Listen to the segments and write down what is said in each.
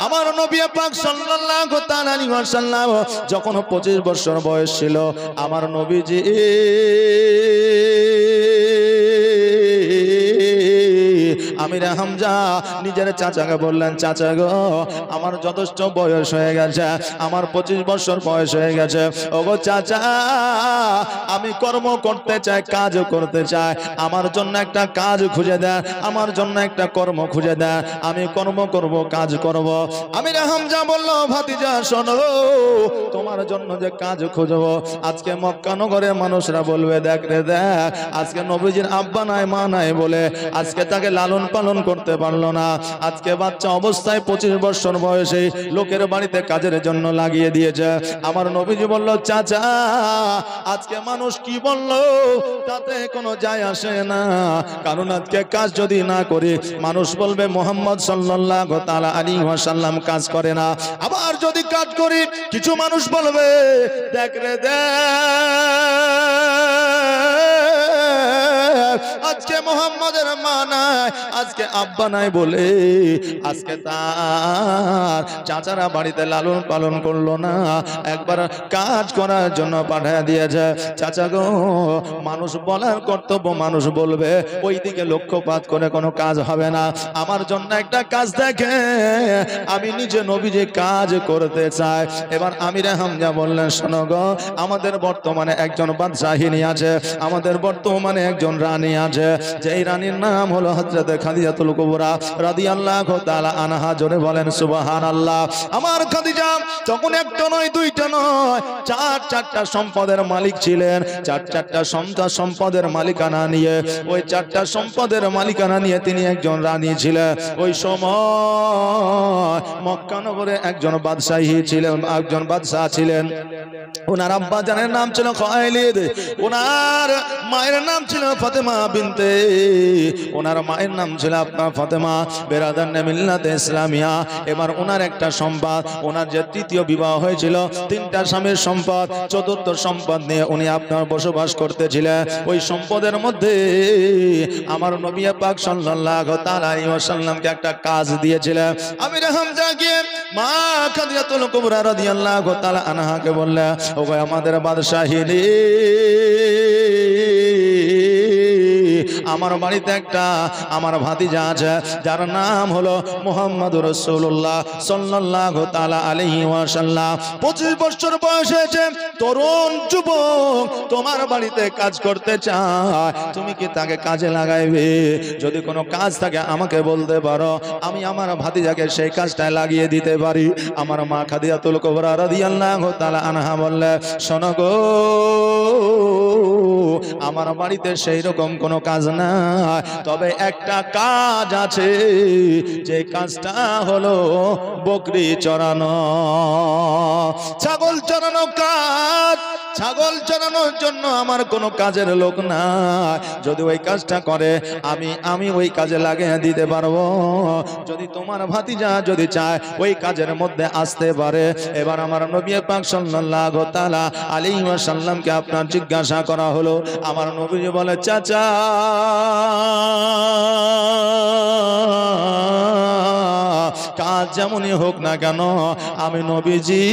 আমার নবী পাক সাল্লাল্লাহু তাআলা আলাইহি ওয়াসাল্লাম যখন 25 বছর বয়স ছিল আমার নবীজি আমির হামজা নিজের চাচাকে বললেন, চাচা গো আমার যথেষ্ট বয়স হয়ে গেছে, আমার 25 বছর বয়স হয়ে গেছে, ওগো চাচা আমি কর্ম করতে চাই, কাজ করতে চাই, আমার জন্য একটা কাজ খুঁজে দেন, আমার জন্য একটা কর্ম খুঁজে দেন, আমি কর্ম করব, কাজ করব। আমির হামজা বলল, ভাতিজা শোনো, তোমার জন্য যে কাজ খুঁজবো আজকে মক্কা নগরের মানুষরা বলবে, দেখ রে দেখ, আজকে নবীজির আব্বা নাই মা নাই বলে আজকে তাকে লালন পালন করতে পারলো না, আজকে বাচ্চা অবস্থায় 25 বছর বয়সে লোকের বাড়িতে কাজের জন্য লাগিয়ে দিয়েছে। আমার নবীজি বলল, চাচা আজকে মানুষ কি বললো তাতে কোনো যায় আসে না, কারণ আজকে কাজ যদি না করি মানুষ বলবে মুহাম্মদ সাল্লাল্লাহু তাআলা আলাইহি ওয়াসাল্লাম কাজ করে না। আবার যদি কাজ করি কিছু মানুষ বলবে, দেখ রে দেখ, আজকে মুহাম্মাদের মা নাই, আজকে আব্বা নাই বলে আজকে তার চাচারা বাড়িতে লালন পালন করলো না, একবার কাজ করার জন্য পাঠিয়ে দিয়েছে। চাচা গো মানুষ বলার কর্তব্য, মানুষ বলবে, ওই দিকে লক্ষ্যপাত করে কোনো কাজ হবে না, আমার জন্য একটা কাজ দেখে, আমি নিজে নবীজি কাজ করতে চাই। এবার আমির হামজা বললেন, শোনো গো আমাদের বর্তমানে একজন বাদশাহিনী আছে, আমাদের বর্তমানে একজন রানী আছে, যেই রানীর নাম হলো হযরত খাদিজাতুল কুবরা রাদিয়াল্লাহু তাআলা আনহা। জোরে বলেন সুবহানাল্লাহ। আমার খাদিজা তখন একটা নয় দুইটা নয় চারটা সম্পদের মালিক ছিলেন, চারটা সম্পদের মালিকানা নিয়ে, ওই চারটা সম্পদের মালিকানা নিয়ে তিনি একজন রানী ছিলেন। ওই সময় মক্কা নগরে একজন বাদশাহী ছিলেন, একজন বাদশাহ ছিলেন, ওনার আব্বা জানের নাম ছিল খালিদ, ওনার মায়ের নাম ছিল ফাতেমা বিনতে, ওনার মায়ের নাম ছিল আপনার ফাতেমা বেরাদার মিল্লাতে ইসলামিয়া। এবার ওনার একটা সম্পদ, ওনার যে তৃতীয় বিবাহ হয়েছিল, 3টা স্বামীর সম্পদ, 4র্থ সম্পদ নিয়ে উনি আপনার বসবাস করতেছিলেন। ওই সম্পদের মধ্যে আমার নবী পাক সাল্লাল্লাহু তাআলা আলাইহি ওয়াসাল্লামকে একটা কাজ দিয়েছিলেন। আমির হামজা গিয়ে মা খাদিজাতুল কুবরা রাদিয়াল্লাহু তাআলা আনহাকে বললেন, ওগো আমাদের বাদশাহিনী, আমার বাড়িতে একটা আমার ভাতিজা আছে যার নাম হলো মুহাম্মদুর রাসূলুল্লাহ সাল্লাল্লাহু তাআলা আলাইহি ওয়াসাল্লাম। 25 বছর বয়স হয়েছে, তরুণ যুবক, তোমার বাড়িতে কাজ করতে চায়, তুমি কি তাকে কাজে লাগাইবে? যদি কোনো কাজ থাকে আমাকে বলতে পারো, আমি আমার ভাতিজাকে সেই কাজটায় লাগিয়ে দিতে পারি। আমার মা খাদিজাতুল কুবরা রাদিয়াল্লাহু তাআলা আনহা বললেন, শোনো গো আমার বাড়িতে সেই রকম কোনো কাজ না, তবে একটা কাজ আছে, যে কাজটা হলো বকরি চড়ানো, ছাগল চড়ানো কাজ। ছাগল চড়ানোর জন্য আমার কোনো কাজের লোক না, যদি ওই কাজটা করে আমি ওই কাজে লাগিয়ে দিতে পারবো, যদি তোমার ভাতিজা যদি চায় ওই কাজের মধ্যে আসতে পারে। এবার আমার নবী পাক সাল্লাল্লাহু তাআলা আলাইহি ওয়াসাল্লামকে আপনার জিজ্ঞাসা করা হলো। আমার নবীজি বলে, চাচা কাজ যেমনই হোক না কেন আমি নবীজি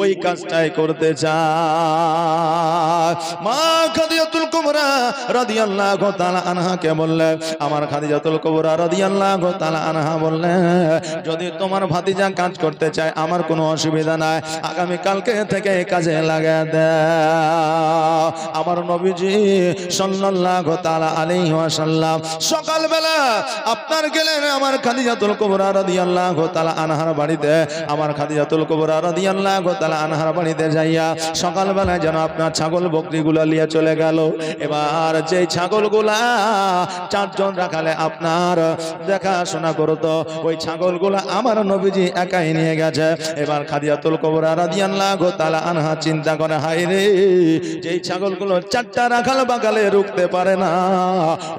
ওই কাজটাই করতে চাই। মা খাদিজাতুল কুবরা রাদিয়াল্লাহু তাআলা আনহাকে বললেন, আমার খাদিজাতুল কুবরা রাদিয়াল্লাহু তাআলা আনহা বললেন, যদি তোমার ভাতিজা কাজ করতে চায় আমার কোনো অসুবিধা নাই, আগামী কালকে থেকে এই কাজে লাগিয়ে দাও। আমার নবীজি সাল্লাল্লাহু তাআলা আলাইহি ওয়াসাল্লাম সকালবেলা আপনার গেলেন আমার খাদিজাতুল কুবরা রাদিয়াল্লাহু তাআলা আনহার বাড়িতে। আমার খাদিজাতুল কুবরা রাদিয়াল্লাহু তাআলা আনহার বাড়িতে যাইয়া সকালবেলা যেন আপনার ছাগল বকরিগুলো নিয়ে চলে গেল। এবার যে ছাগলগুলা 4 জন রাখালে আপনার দেখাশোনা করতো, ওই ছাগলগুলা আমার নবীজি একাই নিয়ে গেছে। এবার খাদিজাতুল কুবরা রাদিয়াল্লাহু তাআলা আনহা চিন্তা করে, হায় রে, যেই ছাগলগুলো 4টা রাখাল বাগালে রুখতে পারে না,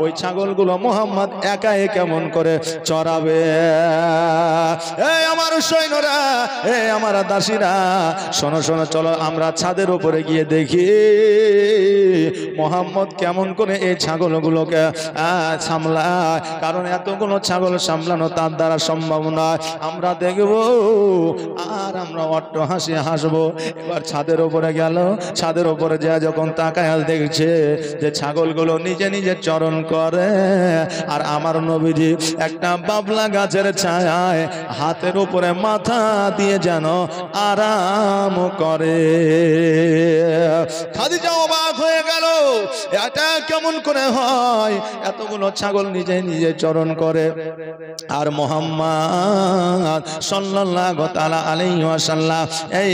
ওই ছাগলগুলো মুহাম্মদ একাই কেমন করে চড়াবে? এই আমার সৈন্যরা, এ আমার দাসীরা, শোনো শোনো, চলো আমরা ছাদের উপরে গিয়ে দেখি মোহাম্মদ কেমন করে এই ছাগলগুলোকে সামলায়। কারণ এতগুলো ছাগল সামলানো তার দ্বারা সম্ভব নয়। আমরা দেখব আর আমরা অট্ট হাসি হাসবো। এবার ছাদের উপরে গেল, ছাদের উপরে যা যখন তাকায় দেখছে যে ছাগলগুলো নিজে নিজে চরণ করে, আর আমার নবীজি একটা বাবলা গাছের ছায়ায় হাতের উপরে মাথা দিয়ে যেন আরাম করে। খাদিজা অবাক হয়ে গেল, এটা কেমন করে হয়? এতগুলো ছাগল নিজে নিজে চরণ করে, আর মুহাম্মদ সাল্লাল্লাহু তাআলা আলাইহি ওয়াসাল্লাম এই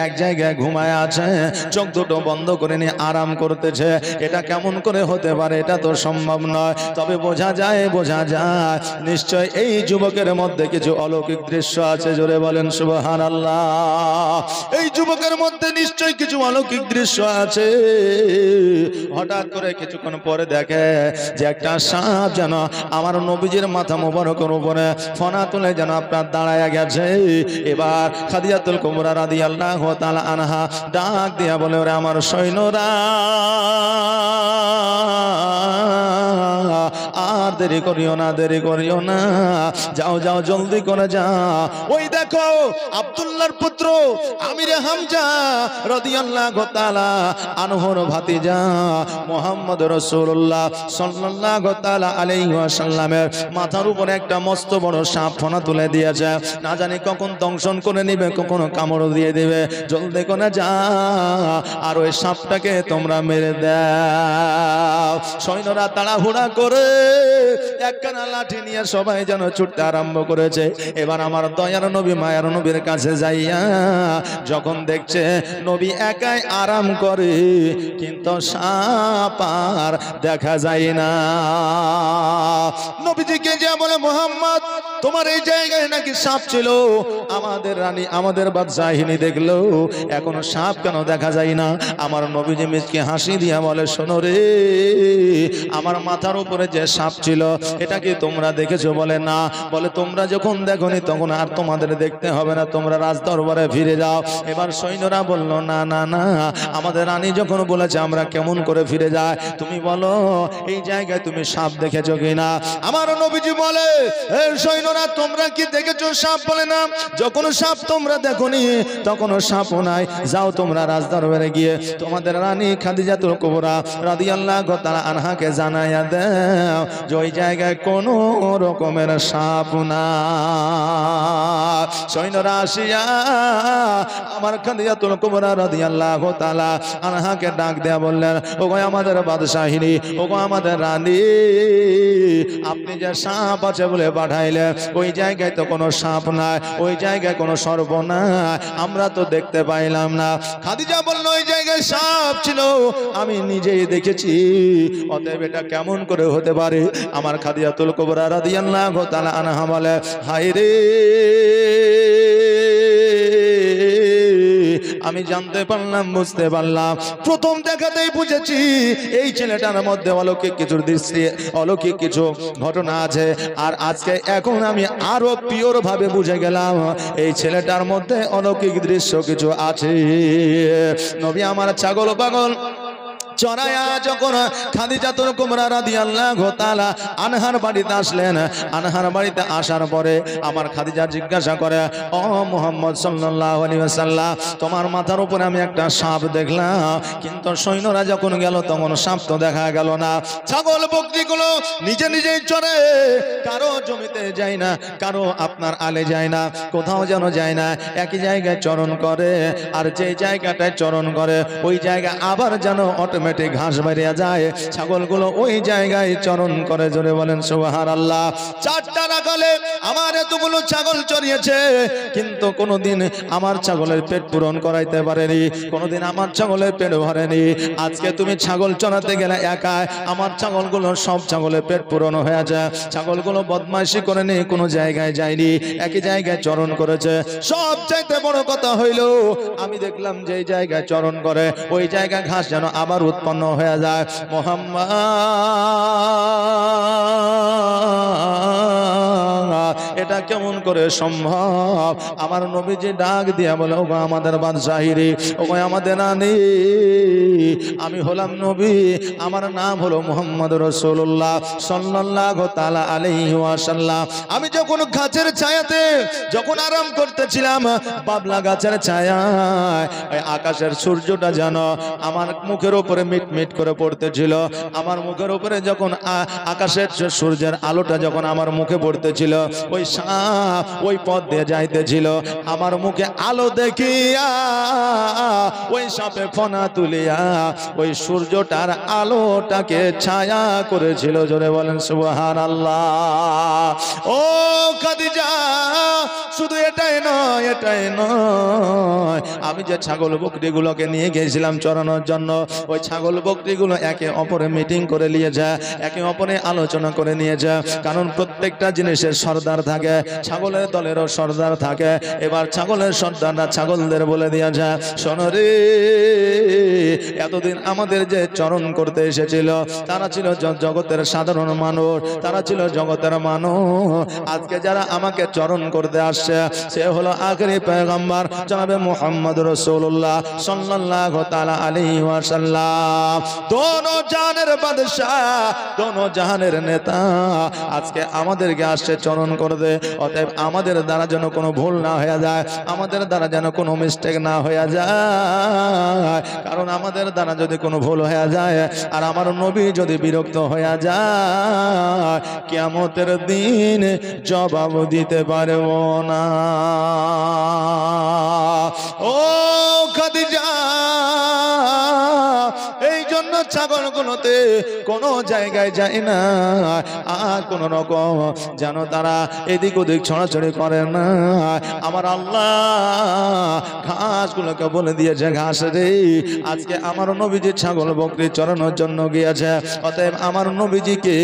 এক জায়গায় ঘুমায় আছে, চোখ দুটো বন্ধ করে নিয়ে আরাম করতেছে। এটা কেমন করে হতে পারে? এটা তো সম্ভব নয়। তবে বোঝা যায় নিশ্চয় এই যুবকের মধ্যে কিছু অলৌকিক দৃশ্য আছে। জোরে বলেন সুবহানাল্লাহ। এই যুবকের মধ্যে নিশ্চয় কিছু অলৌকিক দৃশ্য আছে। হঠাৎ করে কিছুক্ষণ পরে দেখে যে একটা সাপ যেন আমার নবীজির মাথা মোবারকের উপরে ফনা তুলে যেন আপনার দাঁড়ায় গেছে। এবার খাদিজাতুল কুবরা রাদিয়াল্লাহু তাআলা আনহা ডাক দিয়া বলে, ওরে আমার সৈন্যরা, আর দেরি করিও না, দেরি করিও না, যাও যাও, জলদি করে যাও। ওই দেখো আব্দুল্লাহর পুত্র আমিরে হামজা রাদিয়াল্লাহু তাআলা আনহুর ভাতিজা মুহাম্মদ রাসূলুল্লাহ সাল্লাল্লাহু তাআলা আলাইহি ওয়াসাল্লামের মাথার উপরে একটা মস্ত বড় সাপ ফনা তুলে দিয়েছে। না জানি কখন দংশন করে নিবে, কখনো কামড় দিয়ে দিবে। জলদি করে যাও আর ওই সাপটাকে তোমরা মেরে দাও। সৈন্যরা তাড়াহুড়া করে একখানা লাঠি নিয়ে সবাই যেন ছুটতে আরম্ভ করেছে। এবার আমার দয়ার নবী মায়ার নবীর কাছে যাইয়া যখন দেখছে নবী একাই আরাম করে, কিন্তু সাপ আর দেখা যায় না। নবীজিকে যা বলে, মুহাম্মদ তোমার এই জায়গায় নাকি সাপ ছিল। আমাদের রানী, আমাদের বাদশাহিনী দেখলো, এখনো সাপ কেন দেখা যায় না? আমার নবীজি মিচকে হাসি দিয়া বলে, শোনো রে, আমার মাথার উপরে যে সাপ ছিল এটা কি তোমরা দেখেছো? বলে না। বলে তোমরা যখন দেখোনি তখন আর তোমাদের দেখতে হবে না, তোমরা রাজদরবারে ফিরে যাও। এবার সৈন্যরা বলল, না না না, আমাদের রানী যখন বলেছে আমরা কেমন করে ফিরে যাই, তুমি বলো এই জায়গায় তুমি সাপ দেখেছো কিনা? আমার নবীজি বলে, এই সৈন্যরা তোমরা কি দেখেছো সাপ? বলে না, যখন সাপ তোমরা দেখোনি তখন সাপও নাই। যাও তোমরা রাজদরবারে গিয়ে তোমাদের রানী খাদিজাতুল কুবরা রাদিয়াল্লাহু তাআলা আনহাকে জানাইয়া দাও যে ওই জায়গায় কোনো রকমের সাপ না। সৈন্যরা আসিয়া আমার খাদিজাতুল কুবরা রাদিয়াল্লাহু তাআলা আনহাকে ডাক দেয়া বললেন, ওগো আমাদের বাদশাহিনী, ওগো আমাদের রানী, আপনি যে সাপ আছে বলে পাঠাইলেন, ওই জায়গায় তো কোনো সাপ নাই, ওই জায়গায় কোনো সর্প নাই, আমরা তো দেখতে পাইলাম না। খাদিজা বলল, ওই জায়গায় সাপ ছিল, আমি নিজেই দেখেছি। অতএব এটা কেমন করে হতে পারে? আমার খাদিজাতুল কুবরা রাদিয়াল্লাহু তাআলা আনহা বলে, হায় রে, আমি জানতে পারলাম, বুঝতে পারলাম, প্রথম দেখাতেই বুঝেছি এই ছেলেটার মধ্যে অলৌকিক কিছু দৃষ্টি, অলৌকিক কিছু ঘটনা আছে। আর আজকে এখন আমি আরো পিওর ভাবে বুঝে গেলাম এই ছেলেটার মধ্যে অলৌকিক দৃশ্য কিছু আছে। নবী আমার ছাগল পাগল চড়ায়া যখন খাদিজাতুল কুবরা রাদিয়াল্লাহু তাআলা আনহার বাড়িতে আসলেন, আনহার বাড়িতে আসার পরে আমার খাদিজা জিজ্ঞাসা করে, ও মুহাম্মদ সাল্লাল্লাহু আলাইহি ওয়াসাল্লাম, তোমার মাথার উপরে আমি একটা সাপ দেখলাম, কিন্তু সৈন্যরা যখন গেল তখন সাপ তো দেখা গেল না। ছাগল বকরিগুলো নিজে নিজেই চড়ে, কারো জমিতে যায় না, কারো আপনার আলে যায় না, কোথাও যেন যায় না, একই জায়গায় চরণ করে। আর যে জায়গাটায় চরণ করে ওই জায়গা আবার যেন অটোমেটিক ঘাস বেরিয়ে যায়, ছাগলগুলো ওই জায়গায় চরণ করে। জোরে বলেন সুবহানাল্লাহ। 4টা রাখালে আমার এতগুলো ছাগল চড়িয়েছে, কিন্তু কোনোদিন আমার ছাগলের পেট পূরণ করাইতে পারেনি, কোনোদিন আমার ছাগলের পেট ভরেনি। আজকে তুমি ছাগল চড়াতে গেলে একাই, আমার ছাগলগুলো সব ছাগলের পেট পূরণ হয়ে যায়। ছাগলগুলো বদমাইশি করেনি, কোনো জায়গায় যায়নি, একই জায়গায় চরণ করেছে। সব চাইতে বড় কথা হইল, আমি দেখলাম যে জায়গায় চরণ করে ওই জায়গায় ঘাস যেন আবার উৎপন্ন হয়ে যায়। মুহাম্মদ এটা কেমন করে সম্ভব? আমার নবীজি ডাক দিয়া বলে, ওগো আমাদের বাদশাহিরে, ওগো আমাদের রানী, আমি হলাম নবী, আমার নাম হলো মুহাম্মদ রাসূলুল্লাহ সাল্লাল্লাহু তাআলা আলাইহি ওয়াসাল্লাম। আমি যখন গাছের ছায়াতে যখন আরাম করতেছিলাম, বাবলা গাছের ছায়ায় আকাশের সূর্যটা যেন আমার মুখের উপরে মিটমিট করে পড়তেছিল। আমার মুখের উপরে যখন আকাশের সূর্যের আলোটা যখন আমার মুখে পড়তেছিল, ওই সাপ ওই পথ দিয়ে যাইতেছিল, আমার মুখে আলো দেখিয়া ওই সাপে ফনা তুলিয়া ওই সূর্যটার আলোটাকে ছায়া করেছিল। জোরে বলেন সুবহানাল্লাহ। ও খাদিজা, শুধু এটাই নয়, এটাই নয়, আমি যে ছাগল বকরিগুলোকে নিয়ে গিয়েছিলাম চরানোর জন্য, ওই ছাগল বকরিগুলো একে অপরে মিটিং করে নিয়ে যায়, একে অপরে আলোচনা করে নিয়ে যায়। কারণ প্রত্যেকটা জিনিসের সর্দার থাকে, ছাগলের দলেরও সর্দার থাকে। এবার ছাগলের সর্দাররা ছাগলদের বলে দিয়ে যায়, শোনো রে, এতদিন আমাদের যে চরণ করতে এসেছিল তারা ছিল জগতের সাধারণ মানুষ, তারা ছিল জগতের মানুষ। আজকে যারা আমাকে চরণ করতে আসছে সে হলো আখেরি পয়গম্বর জনাবে মুহাম্মদ রাসূলুল্লাহ সাল্লাল্লাহু তাআলা আলাইহি ওয়াসাল্লাম। দোনো জাহানের বাদশা, দোনো জাহানের নেতা আজকে আমাদেরকে আসছে চরণ করতে। অতএব আমাদের দ্বারা যেন কোনো ভুল না হয়ে যায়, আমাদের দ্বারা যেন কোনো মিস্টেক না হয়ে যায়। কারণ আমাদের দ্বারা যদি কোনো ভুল হয়ে যায় আর আমার নবী যদি বিরক্ত হয়ে যায়, কিয়ামতের দিন জবাব দিতে পারবো না। ও খাদিজা, এই জন্য ছাগলগুলোতে কোনো জায়গায় যায় না, আর কোন রকম যেন তারা এদিক ওদিক ছড়াছড়ি করে না। আমার আল্লাহ ঘাসগুলোকে বলে দিয়েছে, ঘাস রে, আজকে আমার নবীজি ছাগল বকরি চরানোর জন্য গিয়েছে। অতএব আমার নবীজিকে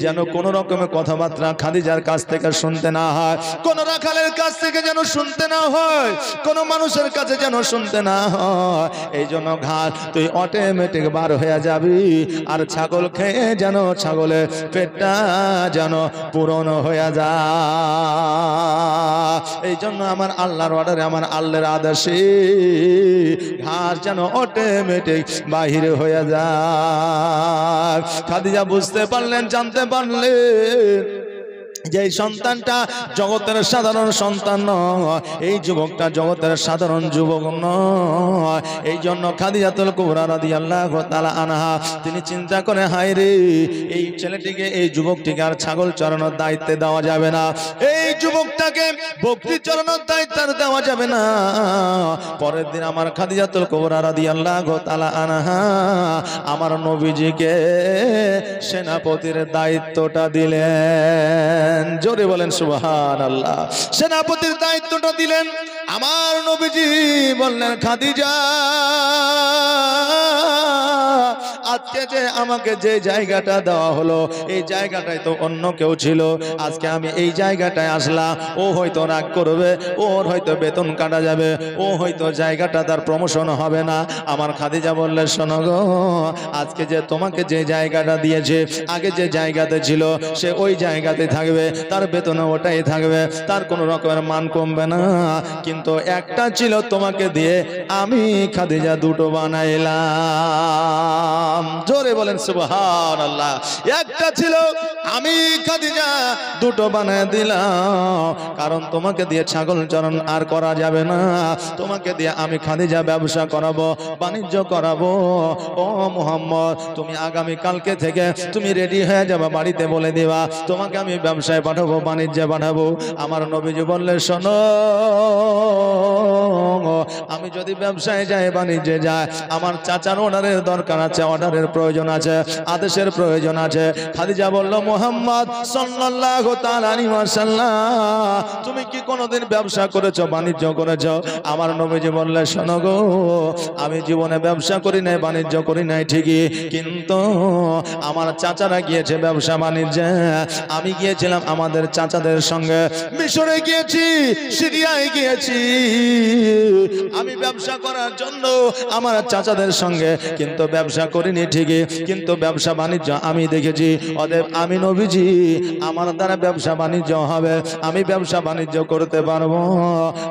যেন কোন রকমের কথাবার্তা খাদিজার কাছ থেকে শুনতে না হয়, কোন রাখালের কাছ থেকে যেন শুনতে না হয়, কোন মানুষের কাছে যেন শুনতে না হয়। এই জন্য ঘাস তুই অটোমেটিক বার হয়ে যাবি, আর ছাগল খেয়ে যেন ছাগলের পেটটা যেন পূরণ হয়ে যায়। এই জন্য আমার আল্লাহর অর্ডারে, আমার আল্লাহর আদেশে ঘাস যেন অটোমেটিক বাহির হয়ে যায়। খাদিজা বুঝতে পারলেন, জানতে পারলেন যে সন্তানটা জগতের সাধারণ সন্তান নয়, এই যুবকটা জগতের সাধারণ যুবক নয়। এই জন্য খাদিজাতুল কুবরা রাদিয়াল্লাহু তাআলা আনহা তিনি চিন্তা করে, হায় রে, এই ছেলেটিকে, এই যুবকটিকে আর ছাগল চরানোর দায়িত্বে দেওয়া যাবে না, এই যুবকটাকে বকরি চরানোর দায়িত্ব দেওয়া যাবে না। পরের দিন আমার খাদিজাতুল কুবরা রাদিয়াল্লাহু তাআলা আনহা আমার নবীজিকে সেনাপতির দায়িত্বটা দিলেন। জোরে বলেন সুবহানাল্লাহ। সেনাপতির দায়িত্বটা দিলেন। আমার নবীজি বললেন, খাদিজা, আজকে যে আমাকে যে জায়গাটা দেওয়া হলো, এই জায়গাটায় তো অন্য কেউ ছিল, আজকে আমি এই জায়গাটায় আসলাম। ও হয়তো রাগ করবে, ওর হয়তো বেতন কাটা যাবে, ও হয়তো জায়গাটা তার প্রমোশন হবে না। আমার খাদিজা বললে, শোনো গো, আজকে যে তোমাকে যে জায়গাটা দিয়েছে, আগে যে জায়গাতে ছিল সে ওই জায়গাতে থাকবে, তার বেতন ওটাই থাকবে, তার কোনো রকমের মান কমবে না। কিন্তু একটা ছিল তোমাকে দিয়ে আমি খাদিজা দুটো বানাইলাম। জোরে বলেন সুবহানাল্লাহ। একটা ছিল, আমি খাদিজা দুটো বানায় দিলাম, কারণ তোমাকে দিয়ে ছাগল চরণ আর করা যাবে না, তোমাকে দিয়ে আমি খাদিজা ব্যবসা করাবো, বাণিজ্য করাবো। ও মুহাম্মদ, তুমি আগামী কালকে থেকে তুমি রেডি হয়ে যাবা, বাড়িতে বলে দিবা তোমাকে আমি ব্যবসায় পাঠাবো, বাণিজ্যে পাঠাবো। আমার নবীজি বললে, শোনো, আমি যদি ব্যবসায় যাই, বাণিজ্যে যাই, আমার চাচার অর্ডারের দরকার আছে, অর্ডারের প্রয়োজন আছে, আদেশের প্রয়োজন আছে। খাদিজা বলল, মুহাম্মদ সাল্লাল্লাহু তাআলা আলাইহি ওয়াসাল্লাম, তুমি কি কোনোদিন ব্যবসা করেছো, বাণিজ্য করেছো? আমার নবীজি বললে, শোনো গো, আমি জীবনে ব্যবসা করি নাই, বাণিজ্য করি নাই ঠিকই, কিন্তু আমার চাচারা গিয়েছে ব্যবসা বাণিজ্যে, আমি গিয়েছিলাম আমাদের চাচাদের সঙ্গে, মিশরে গিয়েছি, সিরিয়ায় গিয়েছি, আমি ব্যবসা করার জন্য আমার চাচাদের সঙ্গে, কিন্তু ব্যবসা করিনি ঠিকই, কিন্তু ব্যবসা বাণিজ্য আমি দেখেছি। অতএব আমি নবীজি আমার দ্বারা ব্যবসা বাণিজ্য হবে, আমি ব্যবসা বাণিজ্য করতে পারবো।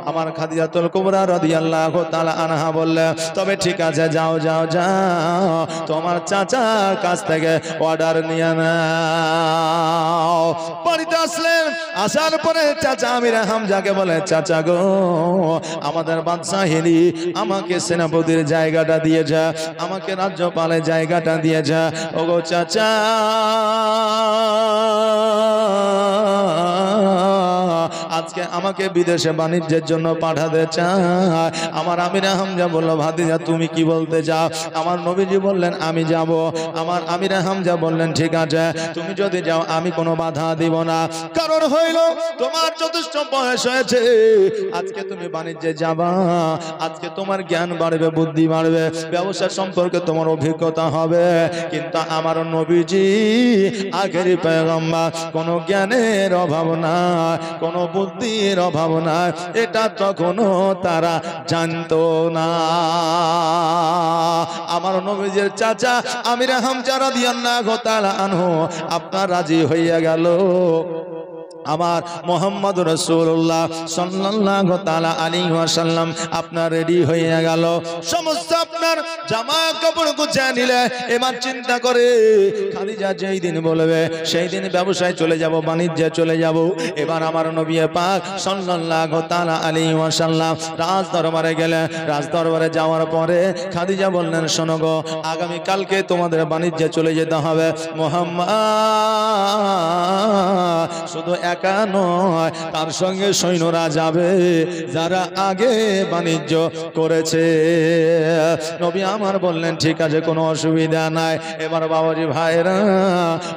আমার খাদিজাতুল কুবরা রাদিয়াল্লাহু তাআলা আনহা বললে, তবে ঠিক আছে, যাও যাও যাও, তোমার চাচার কাছ থেকে অর্ডার নিয়ে নাও। বাড়িতে আসলেন, আসার পরে চাচা আমির হামজাকে বলে, চাচা গো, আমাদের বাদশাহিনী আমাকে সেনাপতির জায়গাটা দিয়েছে, আমাকে রাজ্যপালের জায়গাটা দিয়েছে। ওগো চাচা, আজকে আমাকে বিদেশে বাণিজ্যের জন্য পাঠাতে চায়। আমার আমির হামজা বলল, ভাতিজা তুমি কি বলতে চাও? আমার নবীজি বললেন আমি যাব। আমার আমির হামজা বললেন ঠিক আছে, তুমি যদি যাও আমি কোনো বাধা দিব না। কারণ হইল তোমার যথেষ্ট বয়স হয়েছে, আজকে তুমি বাণিজ্যে যাবা, আজকে তোমার জ্ঞান বাড়বে, বুদ্ধি বাড়বে, ব্যবসা সম্পর্কে তোমার অভিজ্ঞতা হবে। কিন্তু আমার নবীজি আখেরি পয়গম্বর, কোনো জ্ঞানের অভাব নাই, কোনো বুদ্ধির অভাব নাই, এটা তখনও তারা জানতো না। আমার নবীজির চাচা আমির হামজা রাদিয়াল্লাহু তাআলা আনহু আপনার রাজি হইয়া গেল। আমার মুহাম্মদ রাসূলুল্লাহ সাল্লাল্লাহু তাআলা আলাইহি ওয়াসাল্লাম আপনার রেডি হয়ে গেল, সমস্ত আপনার জামা কাপড় গুছিয়ে নিলে। এবার চিন্তা করে খাদিজা যেই দিন বলবে সেই দিন ব্যবসায় চলে যাব, বাণিজ্যে চলে যাব। এবার আমার নবী পাক সাল্লাল্লাহু তাআলা আলাইহি ওয়াসাল্লাম রাজ দরবারে গেলেন। রাজ দরবারে যাওয়ার পরে খাদিজা বললেন, শোনো গো, আগামী কালকে তোমাদের বাণিজ্যে চলে যেতে হবে। মুহাম্মদ শুধু একা নয়, তার সঙ্গে সৈন্যরা যাবে যারা আগে বাণিজ্য করেছে। নবী আমার বললেন ঠিক আছে, কোনো অসুবিধা নাই। এবার বাবাজি ভাইরা,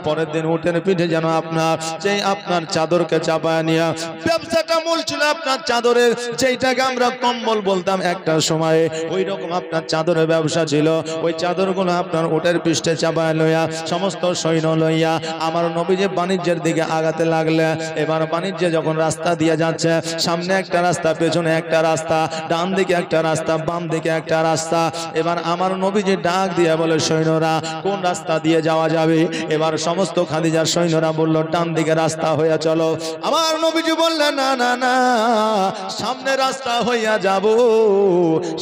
পরের দিন উটের পিঠে যেন আপনার যেই আপনার চাদরকে চাপায় নিয়ে, ব্যবসাটা মূল ছিল আপনার চাদরের, যেইটাকে আমরা কম্বল বলতাম একটা সময়ে, ওই রকম আপনার চাদরের ব্যবসা ছিল। ওই চাদরগুলো আপনার উটের পৃষ্ঠে চাপায় লইয়া সমস্ত সৈন্য লইয়া আমার নবীজি বাণিজ্যের দিকে আগাতে লাগলে। এবার বাণিজ্যে যখন রাস্তা দিয়ে যাচ্ছে, সামনে একটা রাস্তা, পেছনে একটা রাস্তা, ডান দিকে একটা রাস্তা, বাম দিকে একটা রাস্তা। এবার আমার নবীজি ডাক দিয়ে বলে, সৈন্যরা কোন রাস্তা দিয়ে যাওয়া যাবে? এবার সমস্ত খাদিজার সৈন্যরা বলল, ডান দিকে রাস্তা হইয়া চলো। আমার নবীজি বললেন, না না না, সামনে রাস্তা হইয়া যাব,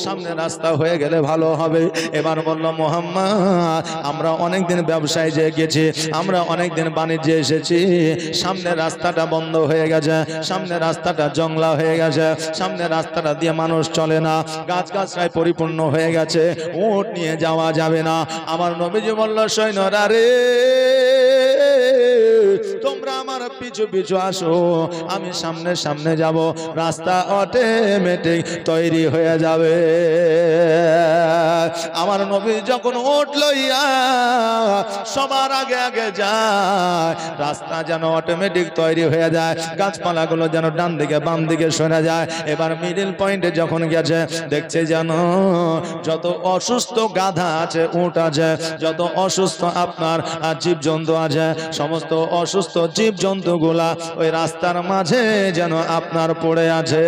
সামনে রাস্তা হয়ে গেলে ভালো হবে। এবার বলল, মুহাম্মদ আমরা অনেকদিন ব্যবসায় যে গেছি, আমরা অনেকদিন বাণিজ্যে এসেছি, সামনে রাস্তাটা বন্ধ হয়ে গেছে, সামনে রাস্তাটা জংলা হয়ে গেছে, সামনে রাস্তাটা দিয়ে মানুষ চলে না, গাছগাছরায় পরিপূর্ণ হয়ে গেছে, উট নিয়ে যাওয়া যাবে না। আমার নবীজি বলল, সৈন্যরা রে, তোমরা আমার পিছু পিছু আসো, আমি সামনে সামনে যাব, রাস্তা অটোমেটিক তৈরি হয়ে যাবে। আমার নবী যখন উট লইয়া সবার আগে আগে যায়, রাস্তা যেন অটোমেটিক তৈরি হয়ে যায়, গাছপালাগুলো যেন ডান দিকে বাম দিকে সরে যায়। এবার মিডিল পয়েন্টে যখন গেছে, দেখছে যেন যত অসুস্থ গাধা আছে, উট আছে, যত অসুস্থ আপনার জীবজন্তু আছে, সমস্ত অসুস্থ জীবজন্তুগুলা ওই রাস্তার মাঝে যেন আপনার পড়ে আছে।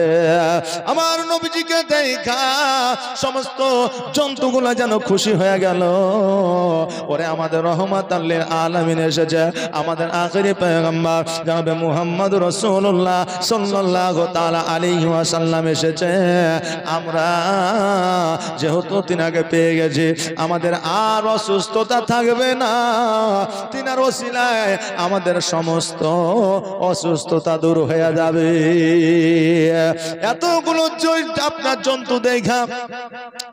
আমার নবীজিকে দেখা সমস্ত জন্তুগুলা যেন খুশি হয়ে গেল। ওরে আমাদের রহমাতাল লিল আলামিন এসেছে, আমাদের আখিরি পয়গম্বর জনাবে মুহাম্মদ রাসূলুল্লাহ সাল্লাল্লাহু তাআলা আলাইহি ওয়াসাল্লাম এসেছে। আমরা যেহেতু তিনাকে পেয়ে গেছি, আমাদের আর অসুস্থতা থাকবে না। তিনার ওসিলায় আমাদের সমস্ত অসুস্থতা দূর হয়ে যাবে। এতগুলো আপনার জন্তু দেখা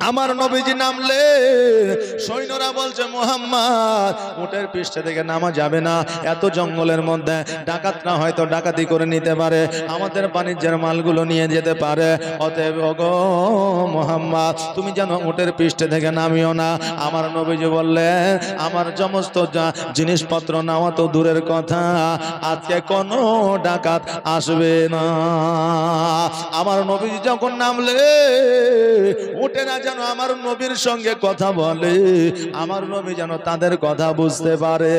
আমার নবীজি নামলে, সৈন্যরা বলছে, মুহাম্মদ উটের পৃষ্ঠে থেকে নামা যাবে না, এত জঙ্গলের মধ্যে ডাকাতরা হয়তো ডাকাতি করে নিতে পারে, আমাদের বাণিজ্যের মালগুলো নিয়ে যেতে পারে। অতএব ওগো মুহাম্মদ, তুমি যেন উটের পৃষ্ঠে থেকে নামিও না। আমার নবীজি বললেন, আমার সমস্ত জিনিসপত্র নেওয়া তো দূরের কথা, আজকে কোনো ডাকাত আসবে না। আমার নবী যখন নামলে উঠে না যেন আমার নবীর সঙ্গে কথা বলে, আমার নবী যেন তাদের কথা বুঝতে পারে।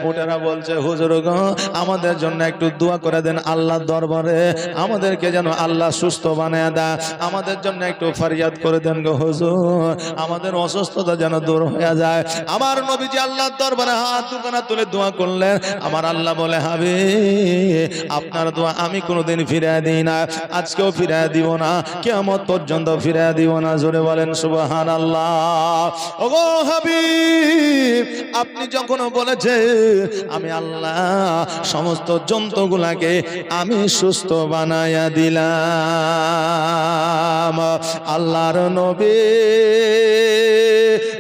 উঠেরা বলছে হুজুর গো আমাদের জন্য একটু দোয়া করে দেন আল্লাহর দরবারে, আমাদেরকে যেন আল্লাহ সুস্থ বানায় দেয়, আমাদের জন্য একটু ফরিয়াদ করে দেন গো হুজুর, আমাদের অসুস্থতা যেন দূর হয়ে যায়। আমার নবী যে আল্লাহর দরবারে হাত দুখানা তুলে দোয়া করলেন, আমার আল্লাহ বলে হাবিব আপনার দোয়া আমি কোনোদিন ফিরিয়ে দিই না, আজকেও ফিরিয়ে দিব না, কিয়ামত পর্যন্ত ফিরিয়ে দিব না। জোরে বলেন সুবহানাল্লাহ। ওগো হাবিব আপনি যখন বলেছে আমি আল্লাহ সমস্ত জন্তুগুলাকে আমি সুস্থ বানায়া দিলাম। আল্লাহর নবী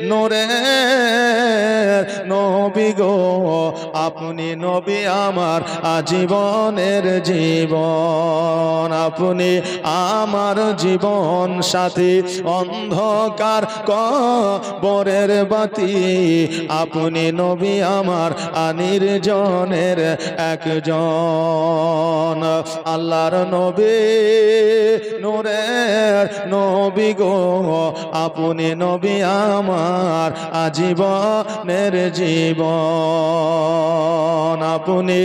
নূরের নবী গো আপনি নবী আমার আজীবনের জীবন, আপনি আমার জীবন সাথী, অন্ধকার কবরের বাতি, আপনি নবী আমার নির্জনের একজন। আল্লাহর নবী নূরের নবী গো আপনি নবী আমার আজীবনের জীবন, আপনি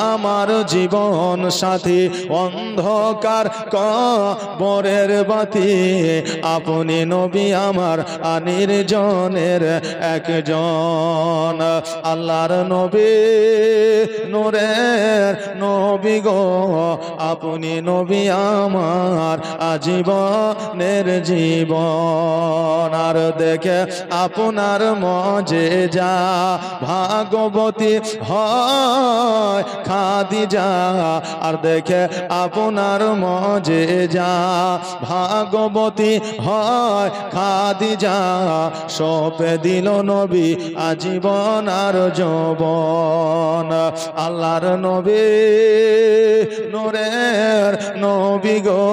আমার জীবন সাথী, অন্ধকার কবরের বাতি, আপনি নবী আমার নির্জনের একজন। আল্লাহর নবী নূরের নবী গো আপনি নবী আমার আজীবনের জীবন। আর দেখে আপনার মজেজা ভাগবতী হয় খাদিজা, আর দেখে আপনার মজেজা ভাগবতী হয় খাদিজা, সপে দিল নবী আজীবন আর যৌবন। আল্লাহর নবী নূরের নবী গো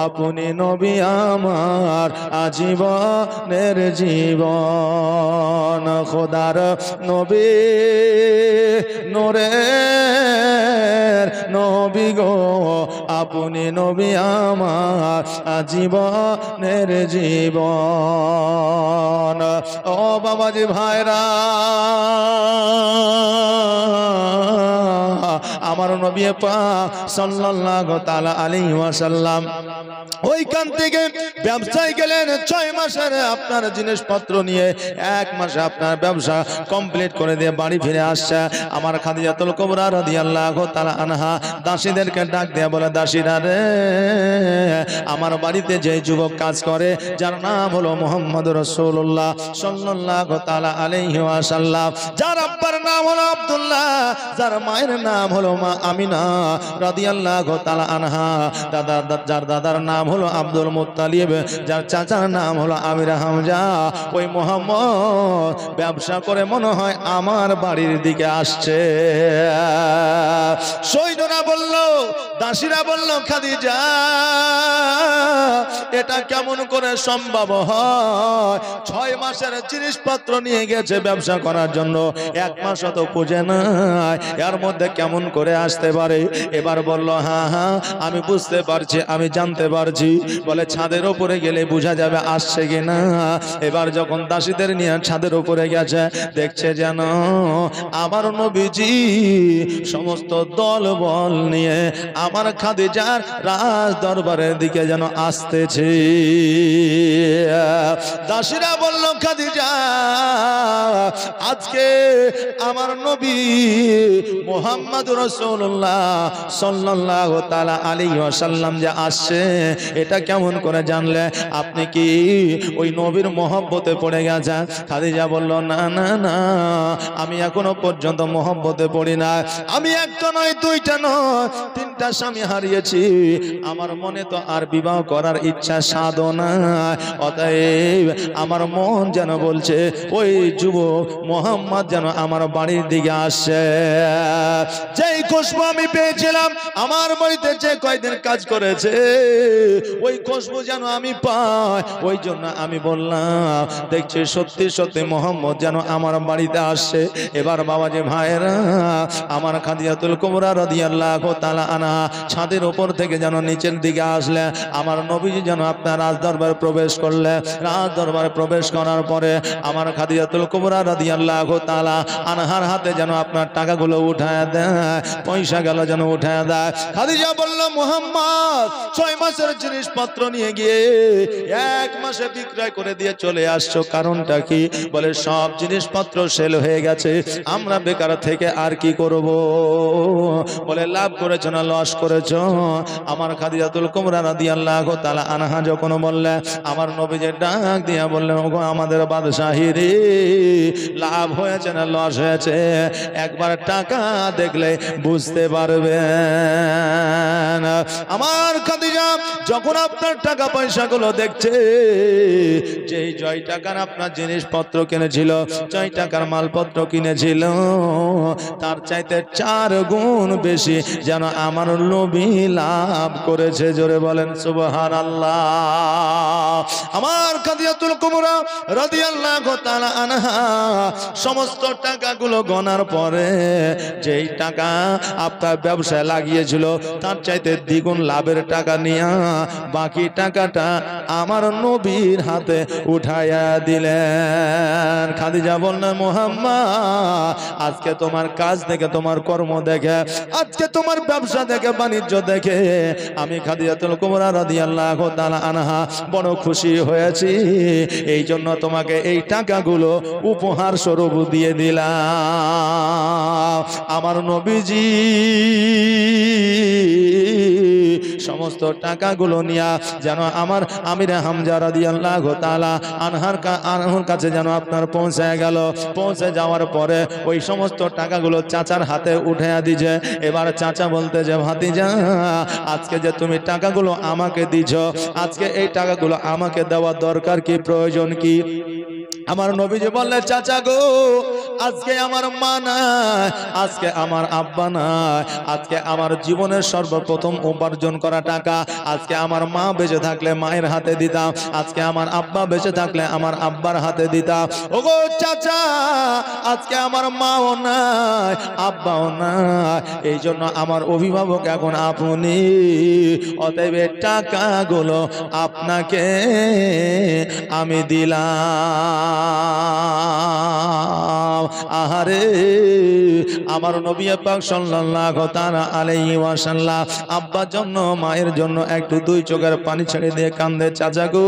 আপনি নবী আমার আজীবনের জীবন। খোদার নবী নূরের নবী গো আপনি নবী আমার আজীবনের জীবন। ও বাবাজি ভাইরা আমার নবী পাক সাল্লাল্লাহু তাআলা আলাইহি ওয়াসাল্লাম ওইখান থেকে ব্যবসায় গেলেন 6 মাসের আপনার জিনিসপত্র নিয়ে, 1 মাসে আপনার ব্যবসা কমপ্লিট করে দিয়ে বাড়ি ফিরে আসছে। আমার খাদিজাতুল কুবরা রাদিয়াল্লাহু তাআলা আনহা দাসীদেরকে ডাক দিয়ে বলে দাসীরা রে আমার বাড়িতে যে যুবক কাজ করে যার নাম হলো মুহাম্মদুর রাসূলুল্লাহ সাল্লাল্লাহু তাআলা আলাইহি ওয়াসাল্লাম, যার আব্বার নাম হলো আব্দুল্লাহ, যার মায়ের নাম হলো মা আমিনা রাদিয়াল্লাহু তাআলা আনহা, যার দাদার নাম হলো আব্দুল মুত্তালিব, যার চাচার নাম হলো আমির হামজা, ওই মুহাম্মদ ব্যবসা করে মনে হয় আমার বাড়ির দিকে আসছে। সৈন্যরা বলল, দাসীরা বলল খাদিজা এটা কেমন করে সম্ভব হয়? 6 মাসের জিনিসপত্র নিয়ে গেছে ব্যবসা করার জন্য, 1 মাস তো পুজে নাই, এর মধ্যে কেমন করে আসতে পারে? এবার বলল হ্যাঁ হ্যাঁ আমি বুঝতে পারছি, আমি জানতে পারছি। বলে ছাদের উপরে গেলে বোঝা যাবে আসছে কিনা। এবার যখন দাসীদের নিয়ে ছাদের উপরে গেছে, দেখছে যেন আমার নবীজি সমস্ত দল বল নিয়ে আমার খাদিজার রাজ দরবারের দিকে যেন আসতেছে। দাসীরা বলল খাদিজা আজকে আমার নবী মুহাম্মদুর রাসূলুল্লাহ সাল্লাল্লাহু তাআলা আলাইহি ওয়াসাল্লাম যে আসছে এটা কেমন করে জানলে? আপনি কি ওই নবীর মহব্বতে পড়ে গেছেন? খাদিজা বলল না না না আমি এখনো পর্যন্ত মহব্বতে পড়ি না, আমি একটা নয় দুইটা নয় তিনটা স্বামী হারিয়েছি, আমার মনে তো আর বিবাহ করার ইচ্ছা সাধনা, অতএব আমার মন যেন বলছে ওই যুবক মোহাম্মদ যেন আমার বাড়ির দিকে আসে। যেই খুশবু আমি পেয়েছিলাম আমার বাড়িতে যে কয়দিন কাজ করেছে ওই খুশবু যেন আমি পাই, ওই জন্য আমি বললাম দেখছি সত্যি সত্যি মোহাম্মদ যেন আমার বাড়িতে আসে। এবার বাবাজি ভাইরা, আমার খাদিজাতুল কুবরা রাদিয়াল্লাহু তাআলা আনহা ছাদের উপর থেকে যেন নিচের দিকে আসলে, আমার নবীজি যেন আপনার রাজ দরবারে প্রবেশ করলে, রাজ দরবারে প্রবেশ করার পরে আমার খাদিজাতুল কুবরা রাদিয়াল্লাহু তাআলা আনহার হাতে যেন আপনার টাকাগুলো উঠায় দেয়, পয়সা গেল যেন উঠায় দেয়। খাদিজা বলল মুহাম্মদ 6 মাসের জিনিসপত্র নিয়ে গিয়ে 1 মাসে বিক্রয় করে দিয়ে চলে আসছো, কারণটা কি? বলে সব জিনিসপত্র সেল হয়ে গেছে, আমরা বেকার থেকে আর কি করব? বলে লাভ করেছো না লস করেছো? আমার খাদিজাতুল কুবরা রাদিয়াল্লাহু তাআলা আনহা যখন বললে, আমার নবীজি ডাক দিয়া বললেন ওগো আমাদের বাদশাহী রে, লাভ হয়েছে না লস হয়েছে একবার টাকা দেখলে বুঝতে পারবেন। আমার খাদিজা যখন আপনার টাকা পয়সাগুলো দেখছে, যেই জয় টাকার আপনার জিনিসপত্র কিনেছিল, জয় টাকার মালপত্র কিনেছিল, তার চাইতে 4 গুণ বেশি যেন আমার নবী লাভ করেছে। জোরে বলেন সুবহানাল্লাহ। আমার খাদিজাতুল কুবরা রাদিয়াল্লাহু তাআলা আনহা সমস্ত টাকাগুলো গণার পরে যেই টাকা আপনার ব্যবসায় লাগিয়েছিল তার চাইতে দ্বিগুণ লাভের টাকা নিয়ে বাকি টাকাটা আমার নবীর হাতে উঠাইয়া দিলেন। খাদিজা বললেন মুহাম্মদ আজকে তোমার কাজ দেখে, তোমার কর্ম দেখে, আজকে তোমার ব্যবসা দেখে, বাণিজ্য দেখে আমি খাদিজাতুল কুবরা রাদিয়াল্লাহু তাআলা আনহা বড় খুশি হয়েছি, এই জন্য তোমাকে এই টাকাগুলো উপহার স্বরূপ দিয়ে দিলাম। আমার নবীজি সমস্ত টাকাগুলো নিয়ে যেন আমার আমিরে হামজা রাদিয়াল্লাহু তাআলা আনহার কাছে যেন আপনার পৌঁছে গেল। পৌঁছে যাওয়ার পরে ওই সমস্ত টাকাগুলো চাচার হাতে উঠাইয়া দিছে। এবার চাচা বলতে যে ভাতিজা আজকে যে তুমি টাকাগুলো আমাকে দিছ, আজকে এই টাকাগুলো আমাকে দেওয়া দরকার কি, প্রয়োজন কি? আমার নবীজি বললেন চাচা গো আজকে আমার মা নাই, আজকে আমার আব্বা নাই, আজকে আমার জীবনের সর্বপ্রথম উপার্জন করা টাকা আজকে আমার মা বেঁচে থাকলে মায়ের হাতে দিতাম, আজকে আমার আব্বা বেঁচে থাকলে আমার আব্বার হাতে দিতাম। ওগো চাচা আজকে আমার মাও নাই, আব্বাও নাই, এই জন্য আমার অভিভাবক এখন আপনি, অতএব টাকাগুলো আপনাকে আমি দিলাম। আহারে আমার নবী পাক সাল্লাল্লাহু তাআলা আলাইহি ওয়াসাল্লাম আব্বার জন্য মায়ের জন্য একটু 2 চোখের পানি ছেড়ে দিয়ে কান্দে। চাচা গো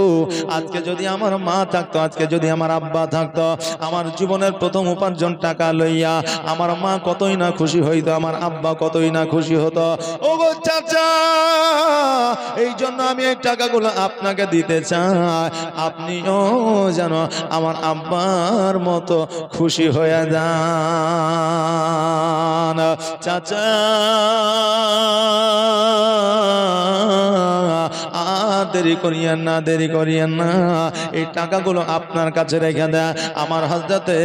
আজকে যদি আমার মা থাকতো, আজকে যদি আমার আব্বা থাকতো, আমার জীবনের প্রথম উপার্জন টাকা লইয়া আমার মা কতই না খুশি হইতো, আমার আব্বা কতই না খুশি হতো। ওগো চাচা এই জন্য আমি এই টাকাগুলো আপনাকে দিতে চাই, আপনিও যেন আমার আব্বার মতো খুশি হয়ে যান। চাচা দেরি করিয়েন না, দেরি করিয়েন না, এই টাকাগুলো আপনার কাছে রেখে দেয়। আমার হযরতে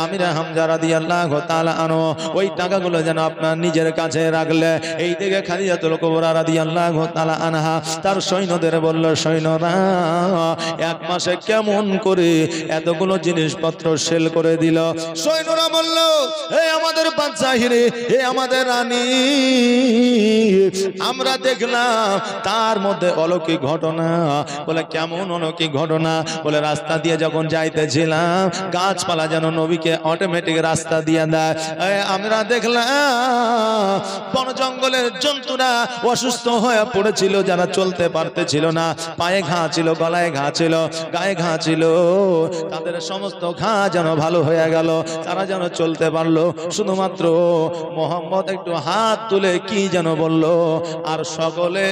আমিরে হামজা রাদিয়াল্লাহু তাআলা আনহু ওই টাকাগুলো যেন আপনার নিজের কাছে রাখলে। এই দিকে খাদিজাতুল কুবরা রাদিয়াল্লাহু তাআলা আনহা তার সৈন্যদের বলল, সৈন্যরা 1 মাসে কেমন করে এতগুলো জিনিসপত্র সেল করে দিল? সৈন্যরা বলল, হে আমাদের বাদশাহী রে, হে আমাদের রানী, আমরা দেখলাম তার মধ্যে অলৌকিক ঘটনা। বলে কেমন অলৌকিক ঘটনা? বলে রাস্তা দিয়ে যখন যাইতেছিলাম গাছপালা যেন নবীকে অটোমেটিক রাস্তা দিয়ে দেয়। আমরা দেখলাম বন জঙ্গলের জন্তুরা অসুস্থ হয়ে পড়েছিল, যারা চলতে পারতেছিল না, পায়ে ঘা ছিল, গলায় ঘা ছিল, গায়ে ঘা ছিল, তাদের সমস্ত ঘা যেন ভালো হয়ে গেল, তারা যেন চলতে পারলো। শুধুমাত্র মোহাম্মদ একটু হাত তুলে কি যেন বলল, আর সকলে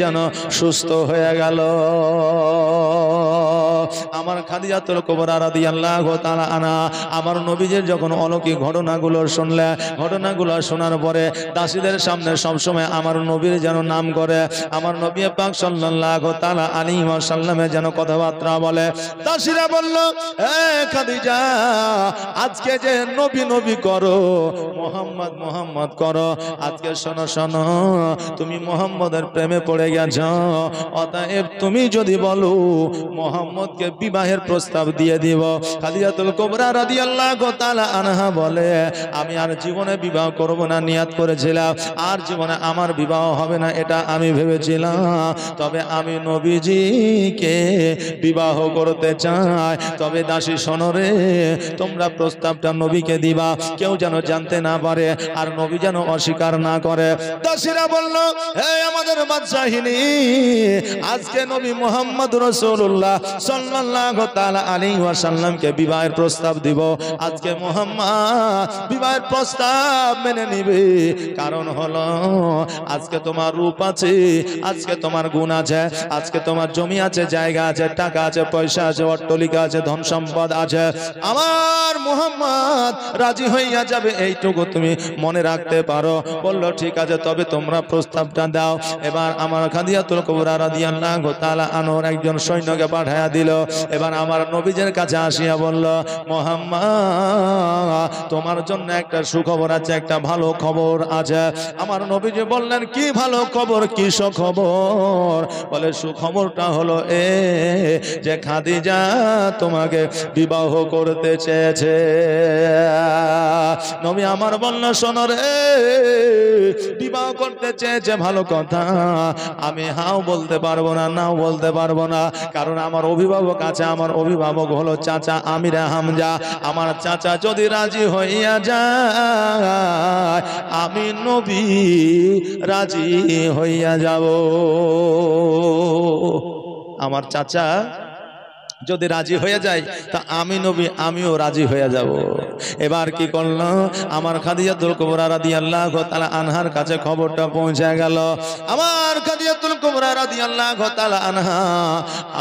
যেন সুস্থ হয়ে হয়ে গেল। আমার খাদিজাতুল কুবরা রাদিয়াল্লাহু তাআলা আনহা আমার নবীজির যখন অলৌকিক ঘটনাগুলো শুনলে, ঘটনাগুলো শোনার পরে দাসীদের সামনে সবসময় আমার নবীর যেন নাম করে, আমার নবী পাক সাল্লাল্লাহু তাআলা আলাইহি ওয়াসাল্লামে যেন কথাবার্তা বলে। দাসীরা বলল, এ খাদিজা, আজকে যে নবী নবী করো, মুহাম্মদ মুহাম্মদ করো, আজকে শোনো শোনো, তুমি মুহাম্মদের প্রেমে পড়ে গেছো, অতএব তুমি যদি বলো মুহাম্মদকে বিবাহের প্রস্তাব দিয়ে দিব। খাদিজাতুল কুবরা রাদিয়াল্লাহু তাআলা আনহা বলে, আমি আর জীবনে বিবাহ করব না, নিয়াত করেছিলাম আর জীবনে আমার বিবাহ হবে না, এটা আমি ভেবেছিলাম, তবে আমি নবীজিকে বিবাহ করতে চাই। তবে দাসী শোনো রে, তোমরা প্রস্তাবটা নবীকে দিবা, কেউ যেন জানতে না পারে আর নবী যেন অস্বীকার না করে। দাসীরা বলল, হে আমাদের বাদশাহিনী, আজকে নবী মুহাম্মদ রাসূলুল্লাহ সাল্লাল্লাহু তাআলা আলাইহি ওয়াসাল্লামকে বিবাহের প্রস্তাব দিব। আজকে মুহাম্মদ বিবাহের প্রস্তাব মেনে নিবে, কারণ হলো আজকে তোমার রূপ আছে, আজকে তোমার গুণ আছে, আজকে তোমার জমি আছে, জায়গা আছে, টাকা আছে, পয়সা আছে, অট্টালিকা আছে, ধন সম্পদ আছে, আমার মুহাম্মদ রাজি হইয়া যাবে, এইটুকু তুমি মনে রাখতে পারো। বলল ঠিক আছে, তবে তোমরা প্রস্তাবটা দাও। এবার আমার খাদিজাতুল কুবরা রাদিয়াল্লাহু তাআলা আনহার একজন সৈন্যকে পাঠায়া দিল। এবার আমার নবীজের কাছে আসিয়া বলল, মুহাম্মদ তোমার জন্য একটা সুখবর আছে, একটা ভালো খবর আছে। আমার নবীজি বললেন, কি ভালো খবর, কি সুখবর? বলে, সুখবরটা হলো এ যে খাদিজা তোমাকে বিবাহ করতে চেয়েছে। নবী আমার বলল, শোনো রে, বিবাহ করতে চেয়েছে ভালো কথা, আমি হাও বলতে পারবো না, নাও বলতে পারবো না, কারণ আমার অভিভাবক আছে, আমার অভিভাবক হলো চাচা আমিরে হামজা। আমার চাচা যদি রাজি হইয়া যায়, আমি নবী রাজি হইয়া যাব। আমার চাচা যদি রাজি হয়ে যায় তা আমি নবী আমিও রাজি হয়ে যাব। এবার কি করলো, আমার খাদিজাতুল কুবরা রাদিয়াল্লাহু তাআলা আনহার কাছে খবরটা পৌঁছে গেল। আমার খাদিজাতুল কুবরা রাদিয়াল্লাহু তাআলা আনহা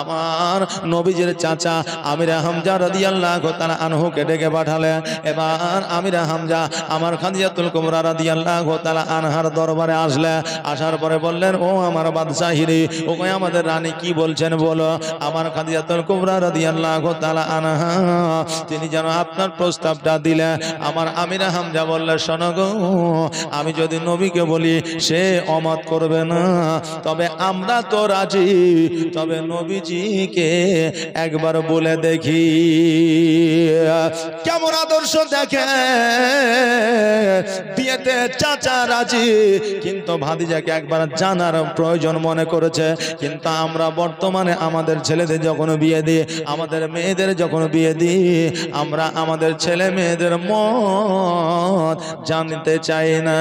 আমার নবীজির চাচা আমিরে হামজা রাদিয়াল্লাহু তাআলা আনহুকে ডেকে পাঠালেন। এবার আমিরে হামজা আমার খাদিজাতুল কুবরা রাদিয়াল্লাহু তাআলা আনহার দরবারে আসলেন। আসার পরে বললেন, ও আমার বাদশাহিনী, ও আমাদের রানী কি বলছেন বলো। আমার খাদিজাতুল কুবরা রাদিয়াল্লাহু তাআলা আনহা তিনি যেন আপনার প্রস্তাবটা দিলেন। আমার আমিরে হামজা বললেন, শোনো গো, আমি যদি নবীকে বলি সে অমত করবে না, তবে আমরা তো রাজি, তবে নবীজিকে একবার বলে দেখি। কেমন আদর্শ দেখে, বিয়েতে চাচা রাজি, কিন্তু ভাতিজাকে একবার জানার প্রয়োজন মনে করেছে। কিন্তু আমরা বর্তমানে আমাদের ছেলেদের যখন বিয়ে দিই, আমাদের মেয়েদের যখন বিয়ে দিই, আমরা আমাদের ছেলে মেয়েদের মত জানতে চাই না,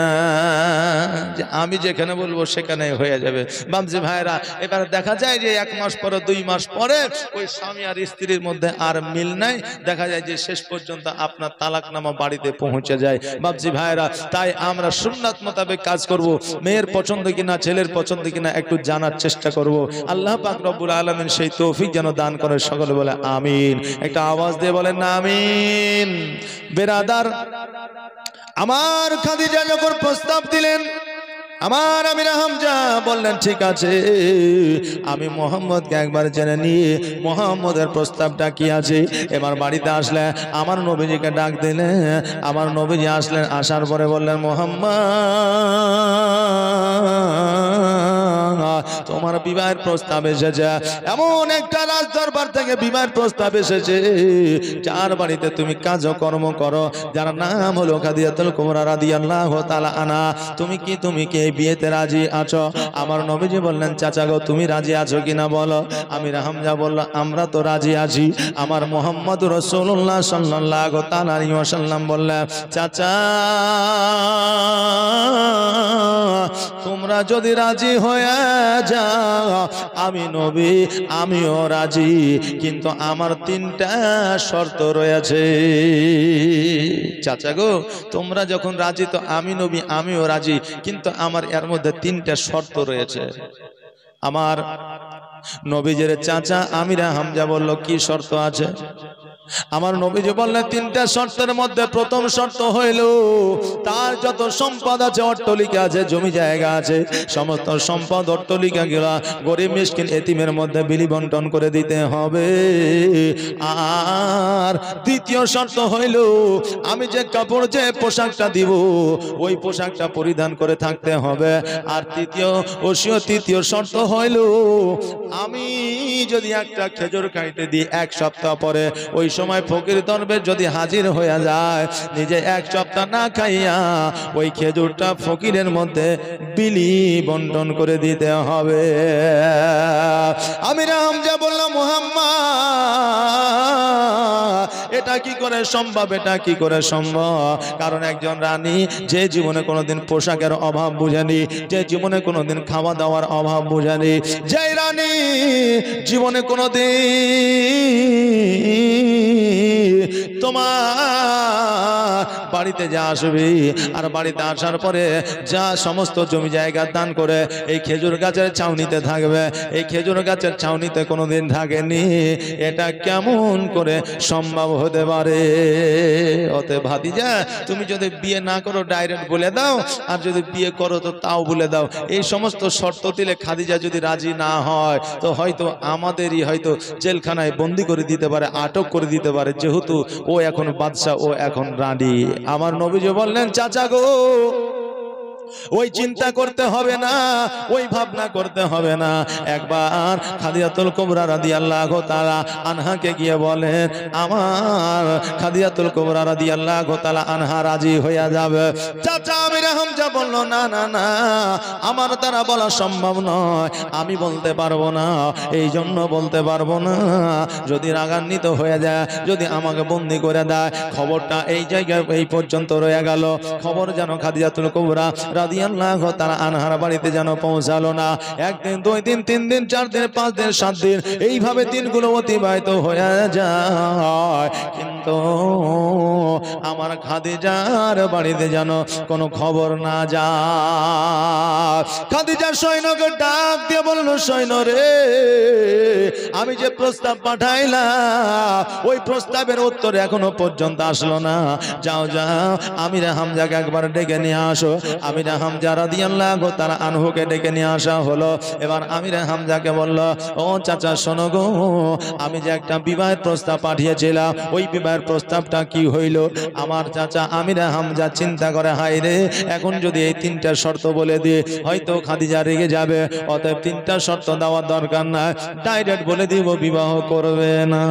যে আমি যেখানে বলবো সেখানে হয়ে যাবে। বাবজি ভাইরা, এবার দেখা যায় যে 1 মাস পরে 2 মাস পরে ওই স্বামী আর স্ত্রীর মধ্যে আর মিল নাই, দেখা যায় যে শেষ পর্যন্ত আপনার তালাকনামা বাড়িতে পৌঁছে যায়। বাবজি ভাইরা, তাই আমরা সুন্নাত মোতাবেক কাজ করব। মেয়ের পছন্দ কিনা ছেলের পছন্দ কিনা একটু জানার চেষ্টা করব। আল্লাহ পাক রব্বুল আলামিন সেই তৌফিক যেন দান করে। সকলে বলে আমিন। একটা আওয়াজ দিয়ে বলেন না আমিন। বেরাদার, আমার খাদিজা যখন প্রস্তাব দিলেন, আমার আমিরে হামজা বললেন, ঠিক আছে, আমি মুহাম্মদকে একবার জেনে নিয়ে মুহাম্মদের প্রস্তাবটা কি আছে। এবার বাড়িতে আসলে আমার নবীজিকে ডাক দিলেন। আমার নবীজি আসলেন, আসার পরে বললেন, মুহাম্মদ তোমার বিবাহের প্রস্তাব এসেছে। এমন একটা রাজ দরবার থেকে বিবাহের প্রস্তাব এসেছে, যার বাড়িতে তুমি কাজকর্ম করো, যার নাম হলো খাদিজাতুল কুবরা রাদিয়াল্লাহু তাআলা আনহা। তুমি কি বিয়েতে রাজি আছো? আমার নবীজি বললেন, চাচা গো, তুমি রাজি আছো কিনা বলো। আমিরে হামজা বলল, আমরা তো রাজি আছি। আমার মুহাম্মদ রাসূলুল্লাহ সাল্লাল্লাহু তাআলা আলাইহি ওয়াসাল্লাম বললেন, চাচা তোমরা যদি রাজি হয়ে যাও, আমি নবী আমিও রাজি, কিন্তু আমার 3টা শর্ত রয়েছে। চাচা গো, তোমরা যখন রাজি তো আমি নবী আমিও রাজি, কিন্তু আমার এর মধ্যে 3টা শর্ত রয়েছে। আমার নবীজির চাচা আমিরা হামজা বলল, কি শর্ত আছে? আমার নবীজি বললেন, তিনটা শর্তের মধ্যে প্রথম শর্ত হইল তার যত সম্পদ আছে, অট্টালিকা আছে, জমি জায়গা আছে, সমস্ত সম্পদ অট্টালিকা গুলা গরিব মিসকিন এতিমের মধ্যে বিলি বন্টন করে দিতে হবে। আর দ্বিতীয় শর্ত হইল আমি যে কাপড় যে পোশাকটা দিব ওই পোশাকটা পরিধান করে থাকতে হবে। আর তৃতীয় শর্ত হইল আমি যদি একটা খেজুর খাইতে দিই এক সপ্তাহ পরে ওই সময় ফকির দরবে যদি হাজির হয়ে যায়, নিজে এক সপ্তাহ না খাইয়া ওই খেজুরটা ফকিরের মধ্যে বিলি বন্টন করে দিতে হবে। আমিরা হামজা বললাম, মুহাম্মদ এটা কি করে সম্ভব? এটা কি করে সম্ভব? কারণ একজন রানী যে জীবনে কোনোদিন পোশাকের অভাব বুঝেনি, যে জীবনে কোনোদিন খাওয়া দাওয়ার অভাব বুঝেনি, যে রানী জীবনে কোনোদিন তোমার বাড়িতে যা আসবে আর বাড়িতে আসার পরে যা সমস্ত জমি জায়গা দান করে এই খেজুর গাছের ছাউনিতে থাকবে, এই খেজুর গাছের ছাউনিতে কোনোদিন থাকেনি, এটা কেমন করে সম্ভব হতে পারে? অতএব ভাতিজা, তুমি যদি বিয়ে না করো ডাইরেক্ট বলে দাও, আর যদি বিয়ে করো তো তাও বলে দাও। এই সমস্ত শর্ত দিলে খাদিজা যদি রাজি না হয় তো হয়তো আমাদেরই হয়তো জেলখানায় বন্দি করে দিতে পারে, আটক করে দিতে পারে, যেহেতু ও এখন বাদশা, ও এখন রানী। আমার নবীজি বললেন, চাচা গো ওই চিন্তা করতে হবে না, ওই ভাবনা করতে হবে না। একবার খাদিজাতুল কুবরা রাদিয়াল্লাহু তাআলা আনহাকে গিয়ে বলেন, আমার খাদিজাতুল কুবরা রাদিয়াল্লাহু তাআলা আনহা রাজি হয়ে যাবে। চাচা আমিরা হামজা বলল, না না না, আমার দ্বারা বলা সম্ভব নয়, আমি বলতে পারবো না, এই জন্য বলতে পারবো না। যদি রাগান্বিত হয়ে যায়, যদি আমাকে বন্দি করে দেয়, খবরটা এই জায়গায় এই পর্যন্ত রয়ে গেল, খবর যেন খাদিজাতুল কুবরা রাদিয়াল্লাহু তাআলা আনহার বাড়িতে যেন পৌঁছালো না। একদিন, দুই দিন, তিন দিন, চার দিন, পাঁচ দিন, সাত দিন, এইভাবে দিনগুলো অতিবাহিত হয়ে যায়, কিন্তু আমার খাদিজার বাড়িতে যেন কোনো খবর না যায়। খাদিজা সৈন্যকে ডাক দিয়ে বলল, সৈন্য রে, আমি যে প্রস্তাব পাঠাইলাম ওই প্রস্তাবের উত্তর এখনো পর্যন্ত আসলো না, যাও যাও আমিরা হামজাকে একবার ডেকে নিয়ে আসো। আমিরা হামজা রাদিয়াল্লাহু তাআলা আনহুকে ডেকে নিয়ে আসা হলো। এবার আমিরা হামজাকে বলল, ও চাচা শোনো গো, আমি যে একটা বিবাহের প্রস্তাব পাঠিয়েছিলাম ওই বিবাহের প্রস্তাবটা কি হইল? আমার চাচা আমিরা হামজা চিন্তা করে, হায় রে, এখন যদি এই তিনটা শর্ত বলে দিই হয়তো খাদিজা রেগে যাবে, অতএব তিনটা শর্ত দেওয়ার দরকার নাই, ডাইরেক্ট বলে দিব বিবাহ করবে না।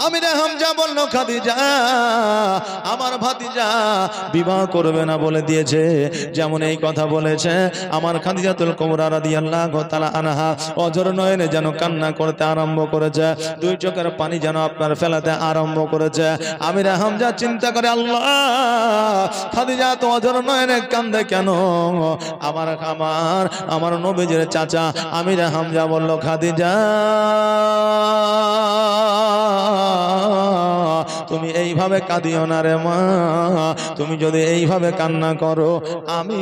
আমিরা হামজা বলল, খাদিজা আমার ভাতিজা বিবাহ করবে না বলে দিয়েছে। যেমন এই কথা বলেছে, আমার খাদিজাতুল কুবরা রাদিয়াল্লাহু তাআলা আনহা অঝর নয়নে যেন কান্না করতে আরম্ভ করেছে, দুই চোখের পানি যেন আপনার ফেলাতে আরম্ভ করেছে। আমিরা হামজা চিন্তা করে, আল্লাহ, খাদিজা তো অঝর নয়নে কান্দে কেন? আমার নবীজির চাচা আমিরা হামজা বলল, খাদিজা তুমি এইভাবে কাঁদিও না রে মা, তুমি যদি এইভাবে কান্না করো আমি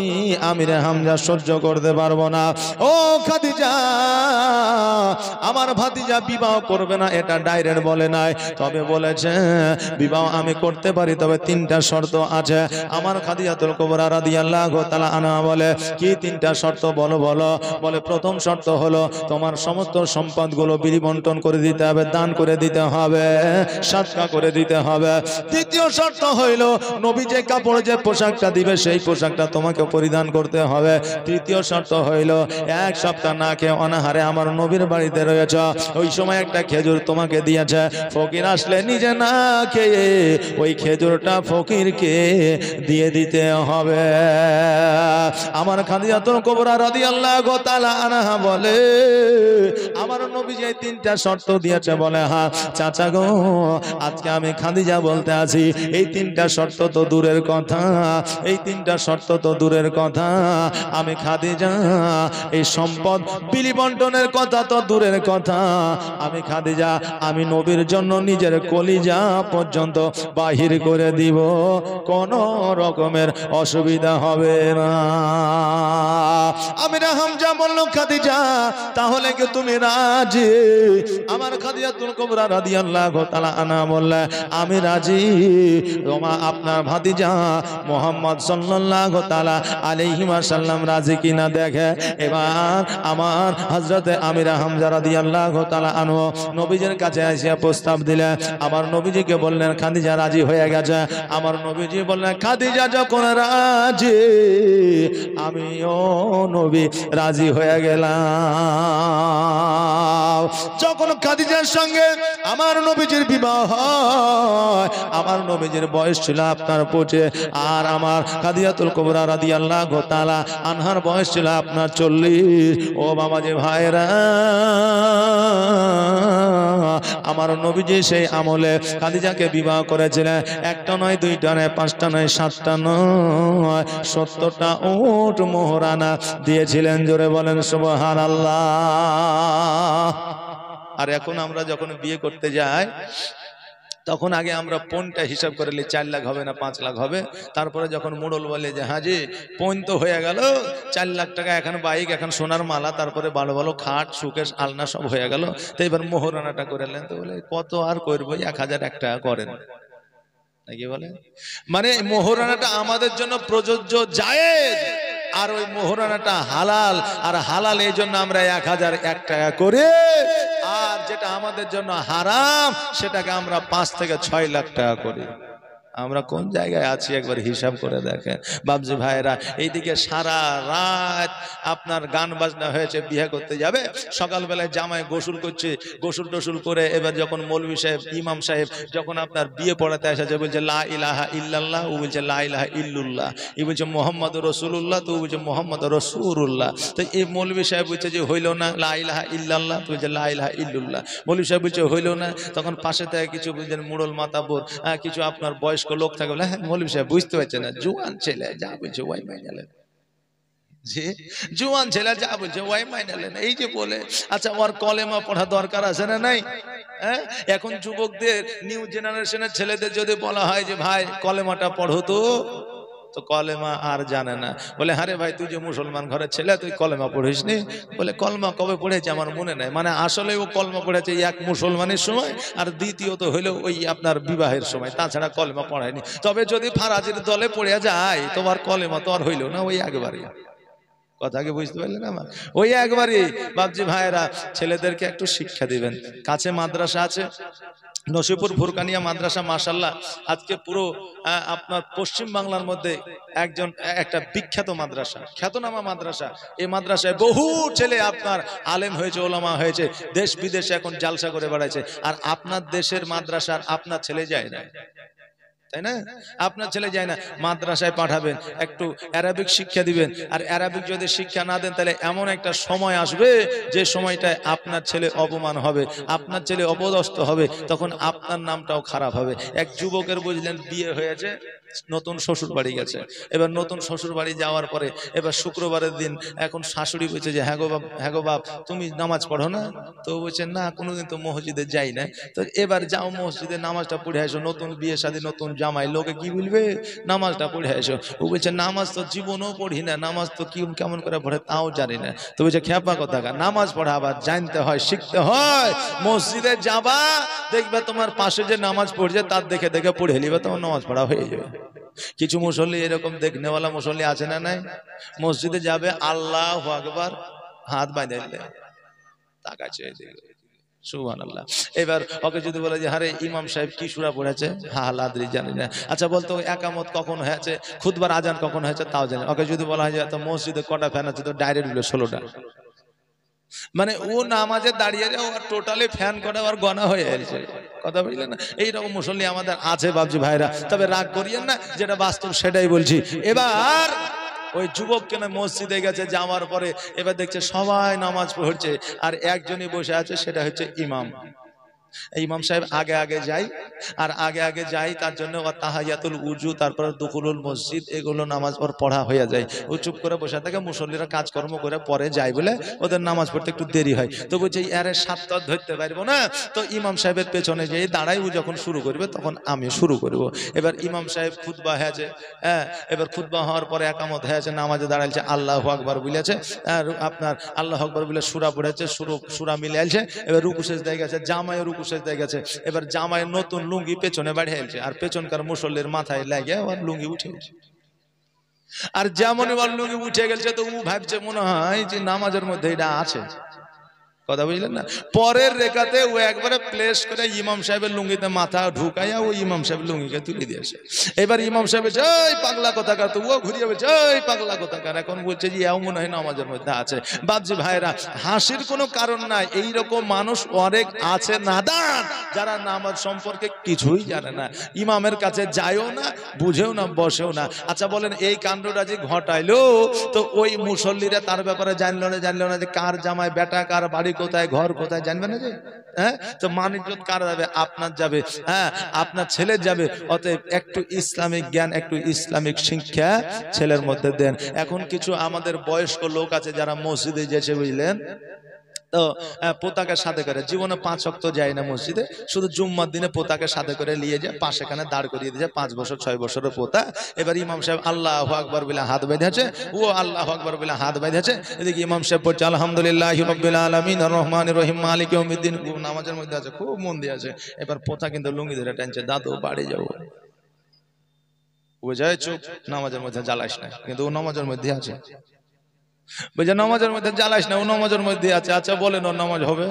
আমিরা হামজা সহ্য করতে পারবো না। ও খাদিজা, আমার ভাতিজা বিবাহ করবে না এটা ডাইরেক্ট বলে নাই, তবে বলেছে বিবাহ আমি করতে পারি, তবে তিনটা শর্ত আছে। আমার খাদিজাতুল কুবরা রাদিয়াল্লাহু তাআলা আনহা বলে, কি তিনটা শর্ত বলো বলো? বলে, প্রথম শর্ত হলো তোমার সমস্ত সম্পদগুলো বিলি বন্টন করে দিতে হবে, দান করে দিতে হবে, সাদকা করে দিতে হবে। দ্বিতীয় শর্ত হইল নবী যে কাপড় যে পোশাকটা দিবে সেই পোশাকটা তোমাকে পরিধান করতে হবে। তৃতীয় শর্ত হইল এক সপ্তাহ না খেয়ে অনাহারে আমার নবীর বাড়িতে রয়েছ, ওই সময় একটা খেজুর তোমাকে দিয়েছে, ফকির আসলে নিজে না খেয়ে ওই খেজুরটা ফকিরকে দিয়ে দিতে হবে। আমার খাদিজাতুল কুবরা রাদিয়াল্লাহু তাআলা আনহা বলে, আমার নবী যে তিনটা শর্ত দিয়েছে, বলে হ্যাঁ চাচা গো, আজকে আমি খাদিজা বলতে আছি এই তিনটা শর্ত তো দূরের কথা, এই তিনটা শর্ত তো দূরের কথা, আমি খাদিজা এই সম্পদ বিলি বন্টনের কথা তো দূরের কথা, আমি খাদিজা আমি নবীর জন্য নিজের কলিজা পর্যন্ত বাহির করে দিব, কোন রকমের অসুবিধা হবে না। আমিরা হামজা বলল খাদিজা তাহলে কি তুমি রাজি? আমার খাদিজাতুল কুবরা রাদিয়াল্লাহু তাআলা আনহা বললেন আমি রাজি। তোমা আপনার ভাতিজা মুহাম্মদ সাল্লাল্লাহু তাআলা আলাইহি ওয়াসাল্লাম রাজি কিনা দেখে। এবার আমার হযরতে আমিরা হামজা রাদিয়াল্লাহু তাআলা আনহু নবীজির কাছে এসে প্রস্তাব দিলেন। আমার নবীজিকে বললেন খাদিজা রাজি হয়ে গেছে। আমার নবীজি বললেন খাদিজা যখন রাজি আমিও নবী রাজি হয়ে গেলাম। যখন খাদিজার সঙ্গে আমার নবীজির বিবাহ হয়, আমার নবীজির বয়স ছিল আপনার 25, আর আমার খাদিজাতুল কুবরা রাদিয়াল্লাহু তাআলা আনহার বয়স ছিল আপনার 40। ও বাবাজি ভাইরা, আমার নবীজি সেই আমলে খাদিজাকে বিবাহ করেছিলেন। একটা নয়, দুইটা নয়, পাঁচটা নয়, সাতটা নয়, 70টা উট মোহরানা দিয়েছিলেন। জোরে বলেন সুবহানাল্লাহ। আর এখন আমরা যখন বিয়ে করতে যাই তখন আগে আমরা পণটা হিসাব করে নিই 4 লাখ হবে না 5 লাখ হবে। তারপরে যখন মোড়ল বলে যে হাজি পণ তো হয়ে গেল 4 লাখ টাকা, এখন বাইক, এখন সোনার মালা, তারপরে ভালো ভালো খাট সুকেশ আলনা সব হয়ে গেল, তো এবার মোহরানাটা করে নেন। তো বলে কত আর করবো, 1001 টাকা করেন নাকি বলে। মানে মোহরানাটা আমাদের জন্য প্রযোজ্য জায়েজ, আর ওই মোহরানাটা হালাল, আর হালাল এই জন্য আমরা 1001 টাকা করে, আর যেটা আমাদের জন্য হারাম সেটাকে আমরা 5 থেকে 6 লাখ টাকা করি। আমরা কোন জায়গায় আছি একবার হিসাব করে দেখেন বাবজি ভাইরা। এইদিকে সারা রাত আপনার গান বাজনা হয়েছে, বিয়ে করতে যাবে, সকালবেলায় জামাই গোসল করছে, গোসল টোসল করে এবার যখন মৌলভী সাহেব ইমাম সাহেব যখন আপনার বিয়ে পড়াতে এসেছে, বলছে লা ইলাহা ইল্লাল্লাহ, ও বলছে লা ইলাহা ইল্লুল্লাহ, ই বলছে মুহাম্মাদুর রাসূলুল্লাহ, তো ও বলছে মুহাম্মাদুর রাসূলুল্লাহ। তো এই মৌলভী সাহেব বলছে যে হইল না লা ইলাহা ইল্লাল্লাহ, তো বলছে লা ইলাহা ইল্লুল্লাহ। মৌলভী সাহেব বলছে হইল না, তখন পাশে থেকে কিছু বুঝলেন মুড়ল মাতাবর, কিছু আপনার বয়স্ক লোক থাকে, বলে হ্যাঁ মৌলভী সাহেব বুঝতে পারছে না, জোয়ান ছেলে যা বলছে ওয়াই মাইনালেন, যে জোয়ান ছেলে যা বলছে ওয়াই মাইনালেন, এই যে বলে। আচ্ছা ওর কলেমা পড়া দরকার আছে না নাই? হ্যাঁ, এখন যুবকদের নিউ জেনারেশনের ছেলেদের যদি বলা হয় যে ভাই কলেমাটা পড়ো, তো কলেমা আর জানে না। বলে আরে ভাই তুই যে মুসলমান ঘরের ছেলে, তুই কলেমা পড়িস নি? বলে কলমা কবে পড়েছে আমার মনে নাই। মানে আসলে ও কলমা পড়েছে এক মুসলমানের সময়, আর দ্বিতীয়ত হইলো ওই আপনার বিবাহের সময়, তাছাড়া কলেমা পড়ায়নি। তবে যদি ফারাজির দলে পড়ে যায় তোমার কলেমা তো আর হইল না, ওই একবারই। কথা কি বুঝতে পারলেন আমার? ওই একবারই। বাবজি ভাইরা ছেলেদেরকে একটু শিক্ষা দিবেন। কাছে মাদ্রাসা আছে, নসিপুর ফুরকানিয়া মাদ্রাসা, মাশাআল্লাহ আজকে পুরো আপনার পশ্চিম বাংলার মধ্যে একটা বিখ্যাত মাদ্রাসা, খ্যাতনামা মাদ্রাসা। এই মাদ্রাসায় বহু ছেলে আপনার আলেম হয়েছে, ওলামা হয়েছে, দেশ বিদেশে এখন জালসা করে বেড়াচ্ছে। আর আপনার দেশের মাদ্রাসার আপনার ছেলে যায় না, তাই না? আপনার ছেলে যায় না, মাদ্রাসায় পাঠাবেন, একটু অ্যারাবিক শিক্ষা দিবেন। আর অ্যারাবিক যদি শিক্ষা না দেন তাহলে এমন একটা সময় আসবে যে সময়টায় আপনার ছেলে অপমান হবে, আপনার ছেলে অপদস্থ হবে, তখন আপনার নামটাও খারাপ হবে। এক যুবকের বুঝলেন বিয়ে হয়েছে, নতুন শ্বশুর বাড়ি গেছে। এবার নতুন শ্বশুর বাড়ি যাওয়ার পরে এবার শুক্রবারের দিন এখন শাশুড়ি বলছে যে হ্যাঁ গো বাপ তুমি নামাজ পড়ো না? তো বলছে না কোনোদিন তো মসজিদে যাই না। তো এবার যাও মসজিদে নামাজটা পড়ে আসো, নতুন বিয়ে শাদী, নতুন জামাই, লোকে কি বলবে, নামাজটা পড়ে আসো। ও বলছে নামাজ তো জীবনেও পড়ি না, নামাজ তো কি কেমন করে পড়ে তাও জানি না। তো বলছে খেপা কথা, নামাজ পড়া আবার জানতে হয়, শিখতে হয়। মসজিদে যাবা, দেখবে তোমার পাশে যে নামাজ পড়ছে তার দেখে দেখে পড়ে নিবে, তোমার নামাজ পড়া হয়ে যাবে। কিছু মুসল্লি এরকম দেখনেওয়ালা মুসল্লি আছে না নাই? মসজিদে যাবে আল্লাহু আকবার, হাত বাঁধে তাকাচ্ছে সুবহানাল্লাহ। এবার ওকে যদি বলে যে আরে ইমাম সাহেব কি সূরা পড়েছে, হ্যাঁ লাদ্রি জানি না। আচ্ছা বলতো একামত কখন হয়েছে, খুতবার আজান কখন হয়েছে তাও জানি। ওকে যদি বলা হয় যে তো মসজিদে কটা ফ্যান আছে, তো ডাইরেক্ট হলো 16টা। মানে ও নামাজে দাঁড়িয়ে যায়, ওর টোটালি ফ্যান কটা ওর গণা হয়ে গেছে। কথা বুঝলেন না? এইরকম মুসল্লি আমাদের আছে বাবজি ভাইরা, তবে রাগ করিয়েন না, যেটা বাস্তব সেটাই বলছি। এবার ওই যুবক কেন মসজিদে গেছে, যাওয়ার পরে এবার দেখছে সবাই নামাজ পড়ছে আর একজনই বসে আছে, সেটা হচ্ছে ইমাম। ইমাম সাহেব আগে আগে যাই, আর আগে আগে যাই তার জন্য তাহিয়াতুল উজু, তারপরে দুখুলুল মসজিদ, এগুলো নামাজ ওর পড়া হয়ে যায়। ও চুপ করে বসে থাকে, মুসল্লিরা কাজকর্ম করে পরে যায় বলে ওদের নামাজ পড়তে একটু দেরি হয়। তো বলছে আরে সাতটা ধরতে পারবো না, তো ইমাম সাহেবের পেছনে যেয়ে দাঁড়াই, ও যখন শুরু করবে তখন আমি শুরু করব। এবার ইমাম সাহেব খুতবা হয়েছে, হ্যাঁ, এবার খুতবা হওয়ার পরে একামত হয়েছে, নামাজে দাঁড়াইছে, আল্লাহু আকবার বলেছে, আর আপনার আল্লাহু আকবার বলে সূরা পড়েছে, সূরা মিলে আলছে, এবার রুকু সেজদায় গেছে, জামায় রুকু সেজদায় গেছে, এবার জামায় নতুন লুঙ্গি পেছনে বাড়িয়ে আলছে, আর পেছনকার মুসল্লির মাথায় লাগে আর লুঙ্গি উঠে গেছে। আর যেমনই ওর লুঙ্গি উঠে গেছে তো ও ভাবছে মনে হয় যে নামাজের মধ্যে এটা আছে, কথা বুঝলেন না। পরের রেখাতে ও একবারে প্লেস করে ইমাম সাহেবের লুঙ্গিতে মাথা ঢুকাইয়া ও ইমাম সাহেবের লুঙ্গিকে তুলে দিয়েছে। এবার ইমাম সাহেব ওই পাগলা কোথাকার, তো ও ঘুরিয়ে বলছে ওই পাগলা কোথাকার, এখন বলছে যে এও মনে হয় নামাজের মধ্যে আছে। বাপজি ভাইরা, হাসির কোনো কারণ নাই, এইরকম মানুষ অনেক আছে নাদান, যারা নামাজ সম্পর্কে কিছুই জানে না, ইমামের কাছে যায়ও না, বুঝেও না, বসেও না। আচ্ছা বলেন, এই কাণ্ডটা যে ঘটাইলো, তো ওই মুসল্লিরা তার ব্যাপারে জানলো না যে কার জামাই বেটা, কার বাড়ি কোথায়, ঘর কোথায়, জানবে না যে, হ্যাঁ, তো মান ইজ্জত কার যাবে? আপনার যাবে, হ্যাঁ, আপনার ছেলের যাবে। অতএব একটু ইসলামিক জ্ঞান, একটু ইসলামিক শিক্ষা ছেলের মধ্যে দেন। এখন কিছু আমাদের বয়স্ক লোক আছে যারা মসজিদে যেছে, বুঝলেন তো, পোতাকে সাথে করে, জীবনে 5 ওয়াক্ত যায় না মসজিদে, শুধু জুম্মার দিনে পোতাকে সাথে করে নিয়ে যায়, পাশে খানে দাঁড় করিয়ে দিয়েছে, 5 বছর 6 বছরের পোতা। এবার ইমাম সাহেব আল্লাহু আকবার বলে হাত বেঁধেছে, ও আল্লাহু আকবার বলে হাত বেঁধেছে, এদিকে ইমাম সাহেব পড়ছে আলহামদুলিল্লাহি রাব্বিল আলামিন আর রহমানির রহিম মালিক ইয়াউমিদ্দিন, নামাজের মধ্যে আছে, খুব মন দিয়ে আছে। এবার পোতা কিন্তু লুঙ্গি ধরে টানছে, দাদু বাড়ি যাবো। ও যায় চুপ, নামাজের মধ্যে জ্বালাস না, কিন্তু ও নামাজের মধ্যে আছে। বুঝে নামাজের মধ্যে জ্বালাস না, ও নামাজের মধ্যে আছে। আচ্ছা বলেন, ওর নামাজ হবে?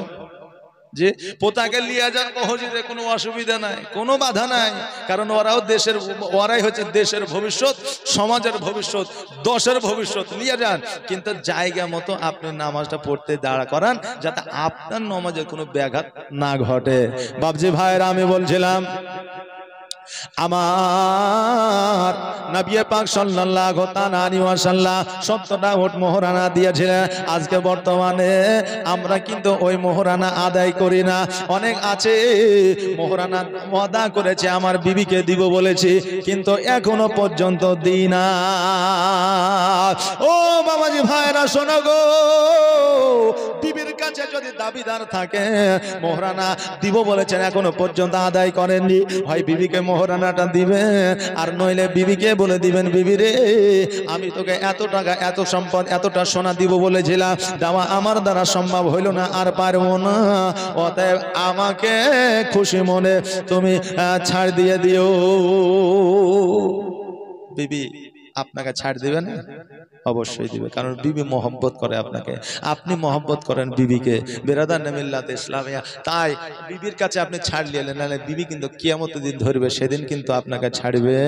যে পোতাকে লিয়ে যান মসজিদে, কোনো অসুবিধা নাই, কোনো বাধা নাই, কারণ ওরাও দেশের, ওরাই হচ্ছে দেশের ভবিষ্যৎ, সমাজের ভবিষ্যৎ, দশের ভবিষ্যৎ, নিয়ে যান। কিন্তু জায়গা মতো আপনি নামাজটা পড়তে দাঁড়া করান, যাতে আপনার নামাজে কোনো ব্যাঘাত না ঘটে। বাপজি ভাইরা, আমি বলছিলাম আমার নবী পাক সাল্লাল্লাহু তাআলা আলাইহি ওয়াসাল্লাম 70টা উট মোহরানা দিয়েছিলেন। আজকে বর্তমানে আমরা কিন্তু ওই মোহরানা আদায় করি না। অনেক আছে মোহরানা ওয়াদা করেছে, আমার বিবিকে দিব বলেছি, কিন্তু এখনো পর্যন্ত দিই না। ও বাবাজি ভাইরা, শোনো গো, বিবির কাছে যদি দাবিদার থাকে, মোহরানা দিব বলেছেন, এখনো পর্যন্ত আদায় করেননি, হয় বিবিকে মোহরানাটা দিবেন, আর নইলে বিবিকে বলে দিবেন, বিবি রে, আমি তোকে এত টাকা, এত সম্পদ, এতটা সোনা দিব বলেছিলাম, দেওয়া আমার দ্বারা সম্ভব হইল না, আর পারবো না, অতএব আমাকে খুশি মনে তুমি ছাড় দিয়ে দিও। বিবি আপনাকে ছাড় দিবে না? অবশ্যই দিবে, কারণ বিবি মহব্বত করে আপনাকে, আপনি মহব্বত করেন বিবিকে। বেরাদার মিল্লাত ইসলামিয়া, তাই বিবির কাছে আপনি ছাড় নিলেন, নাহলে বিবি কিন্তু কিয়ামতের দিন ধরবে, সেদিন কিন্তু আপনাকে ছাড়বে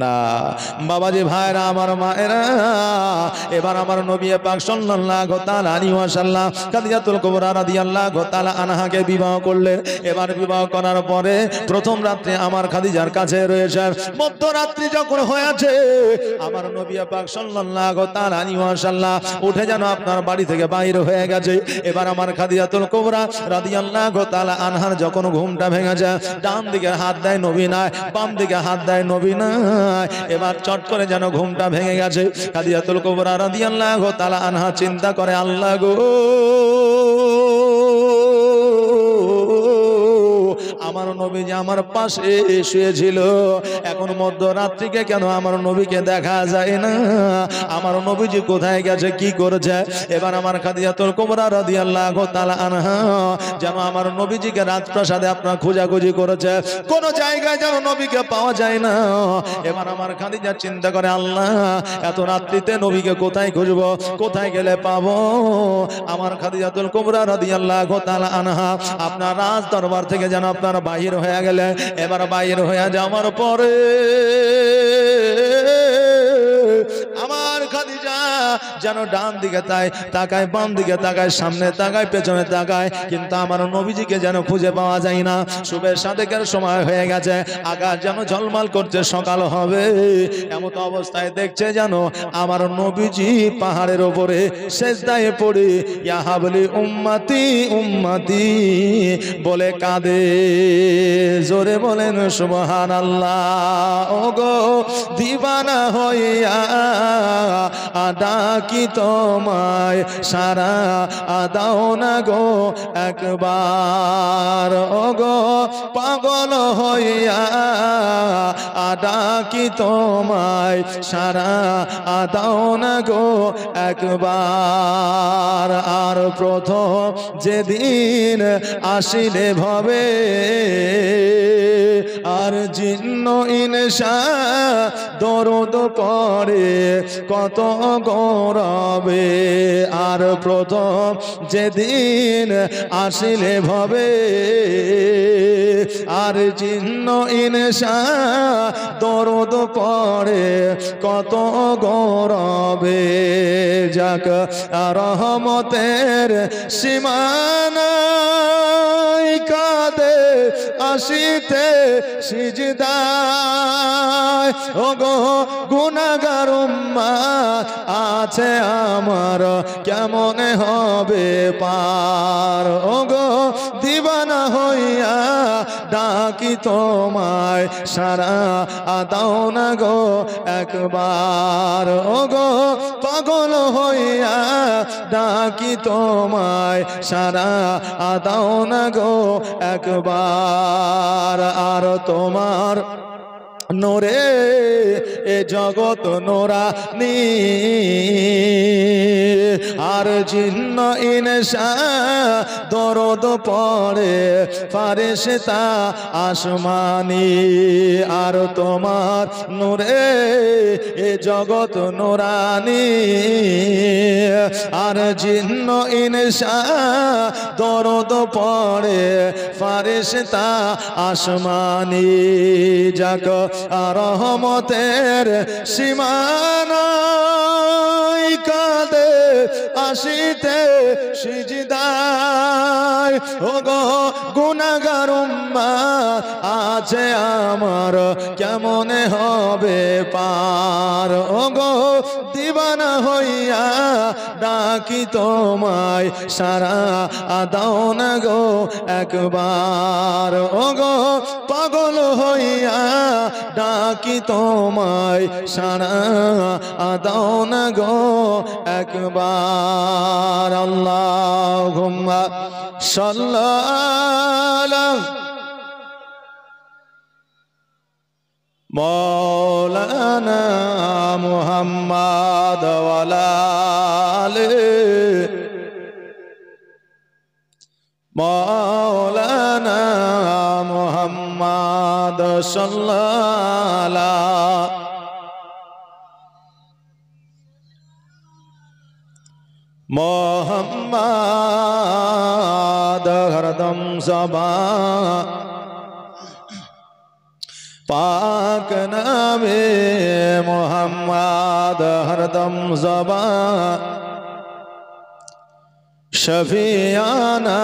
না। বাবাজি ভাইরা, আমার মায়েরা, এবার আমার নবী পাক সাল্লাল্লাহু তাআলা আলাইহি ওয়াসাল্লাম খাদিজাতুল কুবরা রাদিয়াল্লাহু তাআলা আনহাকে বিবাহ করলেন। এবার বিবাহ করার পরে প্রথম রাত্রে আমার খাদিজার কাছে রয়েছে, মধ্যরাত্রি যখন হয়েছে, আমার নবী পাক সাল্লাল্লাহু তাআলা আলাইহি ওয়াসাল্লাম উঠে যেন আপনার বাড়ি থেকে বাইর হয়ে গেছে। এবার আমার খাদিজাতুল কুবরা রাদিয়াল্লাহু তাআলা আনহার যখন ঘুমটা ভেঙে যায়, ডান দিকে হাত দেয় নবী নাই, বাম দিকে হাত দেয় নবী না। এবার চট করে যেন ঘুমটা ভেঙে গেছে। খাদিজাতুল কুবরা রাদিয়াল্লাহু তাআলা আনহা চিন্তা করে, আল্লাহ গো, আমার নবী যে আমার পাশে শুয়েছিল, এখন মধ্যরাত্রিকে কেন আমার নবীকে দেখা যায় না? আমার নবীজি কোথায় গেছে, কি করেছে? এবার আমার খাদিজাতুল কুবরা রাদিয়াল্লাহু তাআলা আনহা যেন আমার নবীজিকে রাজপ্রাসাদে আপনার খোঁজাখুঁজি করেছে, কোন জায়গায় যেন নবীকে পাওয়া যায় না। এবার আমার খাদিজা চিন্তা করে, আল্লাহ, এত রাত্রিতে নবীকে কোথায় খুঁজবো, কোথায় গেলে পাবো? আমার খাদিজাতুল কুবরা রাদিয়াল্লাহু তাআলা আনহা আপনার রাজ দরবার থেকে যেন আপনার বাহির হয়ে গেলে, এবার বাহির হয়ে যাওয়ার পরে আমার খাদিজা যেন ডান দিকে তাকায়, বাম দিকে তাকায়, সামনে তাকায়, পেছনে তাকায়, কিন্তু আমার নবীজিকে যেন খুঁজে পাওয়া যায় না। শুভের সাদেকের সময় হয়ে গেছে, আকাশ যেন ঝলমল করছে, সকাল হবে এমত অবস্থায় দেখছে যেন আমার নবীজি পাহাড়ের ওপরে সেজদায় পড়ে ইয়া হাবলি উম্মতি উম্মতি বলে কাঁদে। জোরে বলেন সুবহানাল্লাহ। ওগো দিবানা হইয়া ডাকি তোমায়, সারা দাও না গো একবার। ওগো পাগল হইয়া ডাকি তোমায়, সারা দাও না গো একবার। আর প্রথম যেদিন আসিলে ভবে, আর জিন্ন ইনসা দরদ পড়ে কত গৌরবে। আর প্রথম যেদিন আসিলে ভবে, আর জিন্ন ইনসা দরদ পড়ে কত গৌরবে। যাক রহমতের সীমানায় কাঁদে আসিতে সিজদায়। ওগো গুনাহগার উম্মত আছে আমার, কেমন হবে পার। ওগো দিবানা হইয়া ডাকি তোমায়, সারা দাও না গো একবার। ওগো পাগল হইয়া ডাকি তোমায়, সারা দাও না গো একবার। আর তোমার নোরে এ জগৎ নোরানি, আর জিন্ন ইনসা দরদ পড়ে ফারেশতা আসমানি। আর তোমার নূরে এ জগৎ নোরানি, আর জিন্ন ইনসা দরদ পড়ে ফারেশতা আসমানি। যাক রহমতের সীমানায় কাঁদে আসিতে সিজদায়। ওগো গুনাহগার উম্মত আছে আমার, কেমন হবে পার। ওগো দিবানা হইয়া ডাকি তোমায়, সারা দাও না গো একবার। ওগো পাগল হইয়া ডাকি তোমায়, সারা দাও না গো একবার। আল্লাহুম্মা সাল্লাল্লাহু মাওলানা মুহাম্মদ ওয়ালা আলিহি মাওলানা মুহাম্মদ সাল্লাল্লাহু মোহাম্মদ হরদম সবা পাক নামে মোহাম্মদ হরদম সবা শফিয়ানা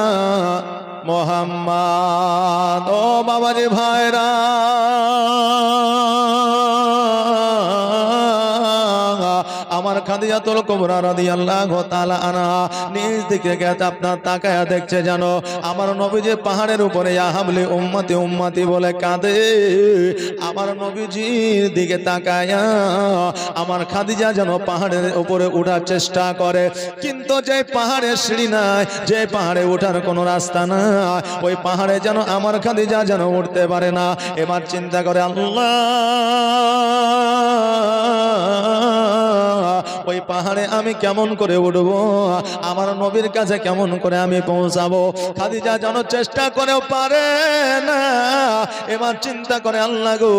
মোহাম্মদ। ও বাবাজি ভাইরা, আমার খাদিজাতুল কুবরা রাদিয়াল্লাহু তাআলা আনহা নিজ দিকে আপনার তাকায়া দেখছে যেন আমার নবীজি পাহাড়ের উপরে ইয়া হাবলি উম্মতি উম্মতি বলে কাঁদে। আমার নবীজির দিকে তাকায়া আমার খাদিজা যেন পাহাড়ের উপরে ওঠার চেষ্টা করে, কিন্তু যে পাহাড়ের সিঁড়ি নাই, যে পাহাড়ে ওঠার কোনো রাস্তা না, ওই পাহাড়ে যেন আমার খাদিজা যেন উঠতে পারে না। এবার চিন্তা করে আল্লাহ, ওই পাহাড়ে আমি কেমন করে উঠবো, আমার নবীর কাছে কেমন করে আমি পৌঁছাবো। খাদিজা যেন চেষ্টা করেও পারে না। এবার চিন্তা করে আল্লাহ গো,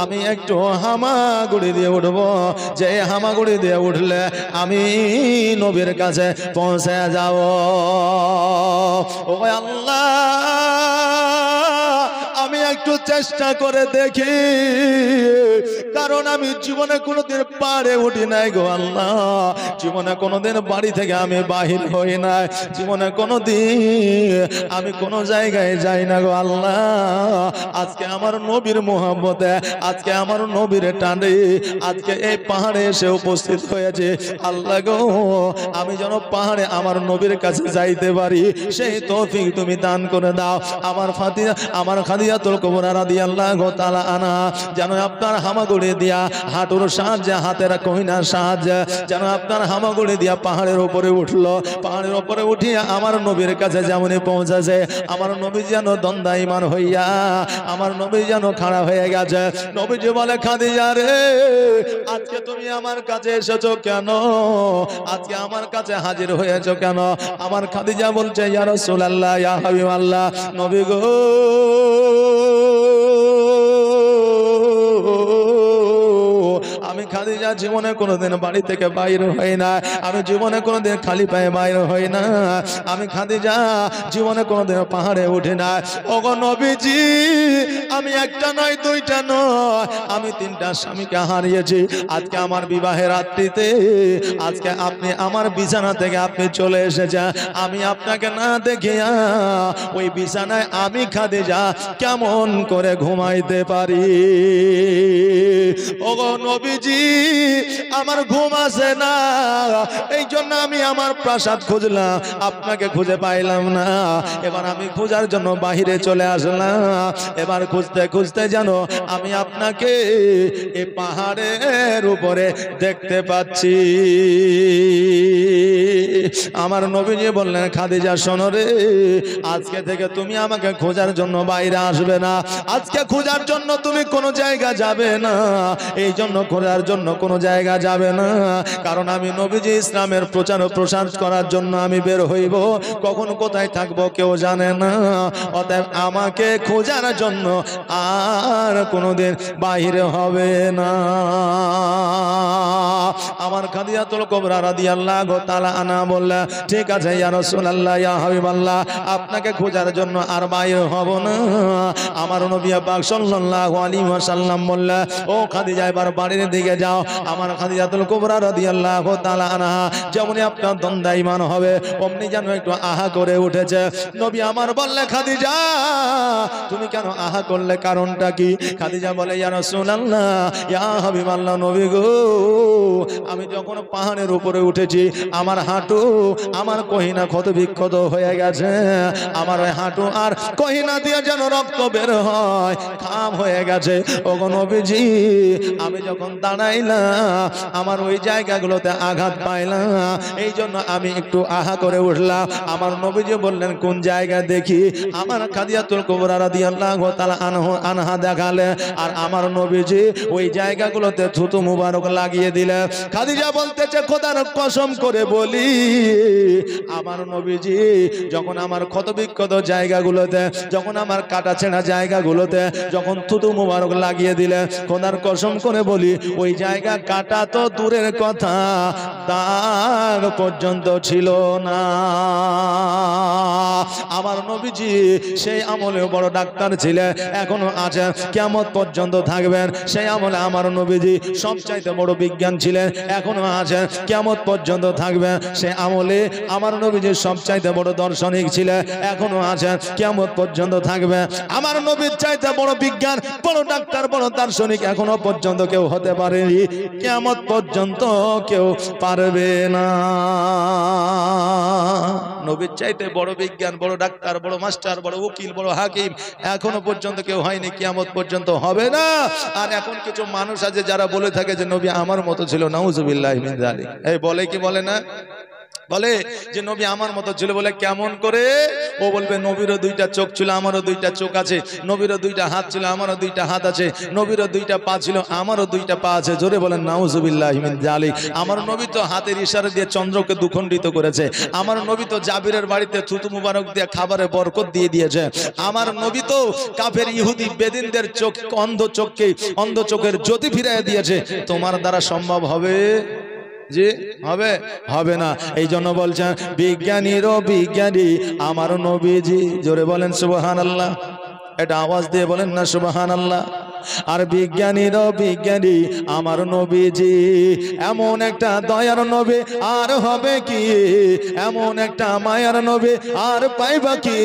আমি একটু হামাগুড়ি দিয়ে উঠবো, যে হামাগুড়ি দিয়ে উঠলে আমি নবীর কাছে পৌঁছে যাব। ও আল্লাহ, আমি একটু চেষ্টা করে দেখি, কারণ আমি জীবনে কোনোদিন পারে উঠি নাই গো আল্লাহ, জীবনে কোনোদিন বাড়ি থেকে আমি বাহির হই নাই, জীবনে কোনোদিন আমি কোনো জায়গায় যাই না গো আল্লাহ। আজকে আমার নবীর মোহাম্মতে, আজকে আমার নবীর টানে আজকে এই পাহাড়ে এসে উপস্থিত হয়েছে। আল্লাহ গো, আমি যেন পাহাড়ে আমার নবীর কাছে যাইতে পারি, সেই তৌফিক তুমি দান করে দাও। আমার খাদিজাতুল কুবরা রাদিয়াল্লাহু তাআলা আনহা যেন আপনার হামাগুড়ি দিয়া হাঁটুর সাহায্যে, হাতের কহিনার সাহায্যে যেন আপনার হামাগুড়ি দিয়া পাহাড়ের উপরে উঠলো, পাহাড়ের উপরে উঠিয়ে আমার নবীর কাছে যেমনই পৌঁছেছে, আমার নবী যেন দন্দায়মান হইয়া আমার নবী যেন খাড়া হয়ে গেছে। নবীজি বলে, খাদিজা রে, আজকে তুমি আমার কাছে এসেছো কেন? আজকে আমার কাছে হাজির হয়েছো কেন? আমার খাদিজা বলছে, ইয়া রাসূলুল্লাহ, ইয়া হাবিবাল্লাহ, নবী গো, আমি খাদিজা জীবনে কোনোদিন বাড়ি থেকে বাইরে হই না, আমি জীবনে কোনোদিন খালি পায়ে বাইরে হই না, আমি খাদিজা জীবনে কোনোদিন পাহাড়ে উঠি না। ওগো নবীজি, আমি একটা নয়, দুইটা নয়, আমি তিনটা স্বামীকে হারিয়েছি। আজকে আমার বিবাহের রাত্রিতে আজকে আপনি আমার বিছানা থেকে আপনি চলে এসেছেন, আমি আপনাকে না দেখিয়া ওই বিছানায় আমি খাদিজা কেমন করে ঘুমাইতে পারি? ওগো নবীজি, আমার ঘুম আসে না, এই জন্য আমি আমার প্রাসাদ খুঁজলাম, আপনাকে খুঁজে পাইলাম না। এবার আমি খোঁজার জন্য বাহিরে চলে আসলাম, এবার খুঁজতে খুঁজতে জানো আমি আপনাকে এই পাহাড়ের উপরে দেখতে পাচ্ছি। আমার নবীজি বললেন, খাদিজা শোনো রে, আজকে থেকে তুমি আমাকে খোঁজার জন্য বাইরে আসবে না, আজকে খোঁজার জন্য তুমি কোনো জায়গা যাবে না, এই জন্য খোঁজার জন্য কোনো জায়গা যাবে না, কারণ আমি নবীজি ইসলামের প্রচার ও প্রসার করার জন্য আমি বের হইব, কখন কোথায় থাকবো কেউ জানে না, অতএব আমাকে খোঁজার জন্য আর কোনোদিন বাহিরে হবে না। আমার খাদিজাতুল কুবরা রাদিয়াল্লাহু তাআলা আনহা বললেন, ঠিক আছে ইয়া রাসূলুল্লাহ, ইয়া হাবিবাল্লাহ, আপনাকে খোঁজার জন্য আর বাইরে হব না। আমার নবী পাক সাল্লাল্লাহু আলাইহি ওয়াসাল্লাম বললেন, ও খাদিজা, এবার বাড়ির দিকে যাও। আমার খাদিজাতুল কুবরা রাদিয়াল্লাহু তাআলা আনহা যেমনই আপনার দন্দায়মান হবে অমনি যেন একটু আহা করে উঠেছে। নবী আমার বললে, খাদিজা তুমি কেন আহা করলে, কারণটা কি? খাদিজা বলে, ইয়া রাসূলুল্লাহ, ইয়া হাবিবাল্লাহ, নবী গো, আমি যখন পাহাড়ের উপরে উঠেছি আমার হাঁটু আমার কহিনা ক্ষত বিক্ষত হয়ে গেছে, আমার ওই হাঁটু আর কহিনা দিয়ে যেন রক্ত বের হয়, খাম হয়ে গেছে। ওগো নবীজি, আমি যখন দাঁড়াইলাম আমার ওই জায়গাগুলোতে আঘাত পাইলাম, এই জন্য আমি একটু আহা করে উঠলাম। আমার নবীজি বললেন, কোন জায়গা দেখি? আমার খাদিজাতুল কুবরা রাদিয়াল্লাহু তাআলা আনহা দেখালে, আর আমার নবীজি ওই জায়গাগুলোতে থুতু মুবারক লাগিয়ে দিলে। খাদিজা বলতেছে, খোদার কসম করে বলি, আমার নবীজি যখন আমার ক্ষতবিক্ষত জায়গাগুলোতে, যখন আমার কাটা ছেঁড়া জায়গাগুলোতে যখন থুতু মুবারক লাগিয়ে দিলে, খোদার কসম করে বলি, ওই জায়গা কাটা তো দূরের কথা, দাগ পর্যন্ত ছিল না। আমার নবীজি সেই আমলে বড় ডাক্তার ছিলেন, এখনো আছেন, কিয়ামত পর্যন্ত থাকবেন। সেই আমলে আমার নবীজি সবচাইতে বড় বিজ্ঞান ছিলেন, এখনো আছেন, কিয়ামত পর্যন্ত থাকবেন। সেই আমলে আমার নবীজি সবচাইতে বড় দার্শনিক ছিলেন, এখনো আছেন, কিয়ামত পর্যন্ত থাকবেন। আমার নবীর চাইতে বড় বিজ্ঞান, বড় ডাক্তার, বড় দার্শনিক এখনো পর্যন্ত কেউ হতে পারেনি, কিয়ামত পর্যন্ত কেউ পারবে না। নবীর চাইতে বড় বিজ্ঞান, বড় ডাক্তার, বড় মাস্টার, বড় উকিল, বড় হাকিম এখনো পর্যন্ত কেউ হয়নি, কিয়ামত পর্যন্ত হবে না। আর এখন কিছু মানুষ আছে যারা বলে থাকে যে নবী আমার মতো ছিল, নাউজুবিল্লাহি মিন যালিক। এই বলে কি বলে না? বলে যে নবী আমার মতো ছিল। বলে কেমন করে? ও বলবে নবীরও দুইটা চোখ ছিল, আমারও দুইটা চোখ আছে, নবীরও দুইটা হাত ছিল, আমারও দুইটা হাত আছে, নবীরও দুইটা পা ছিল, আমারও দুইটা পা আছে। জোরে বলেন নাউজুবিল্লাহি মিন যালিক। আমার নবী তো হাতের ইশারা দিয়ে চন্দ্রকে দুখণ্ডিত করেছে, আমার নবী তো জাবিরের বাড়িতে থুতু মুবারক দিয়ে খাবারে বরকত দিয়ে দিয়েছে, আমার নবী তো কাফের ইহুদি বেদিনদের চোখ, অন্ধ চোখকে, অন্ধ চোখের জ্যোতি ফিরিয়ে দিয়েছে। তোমার দ্বারা সম্ভব হবে? জি হবে? হবে না। এই জন্য বলছেন বিজ্ঞানীরও বিজ্ঞানী আমার নবীজি। জোরে বলেন সুবহানাল্লাহ। এটা আওয়াজ দিয়ে বলেন না সুবহানাল্লাহ। আর বিজ্ঞানীরাও বিজ্ঞানী, আমার নবীজি এমন একটা দয়ার নবী আর হবে কি, এমন একটা মায়ার নবী আর পাইবা কি।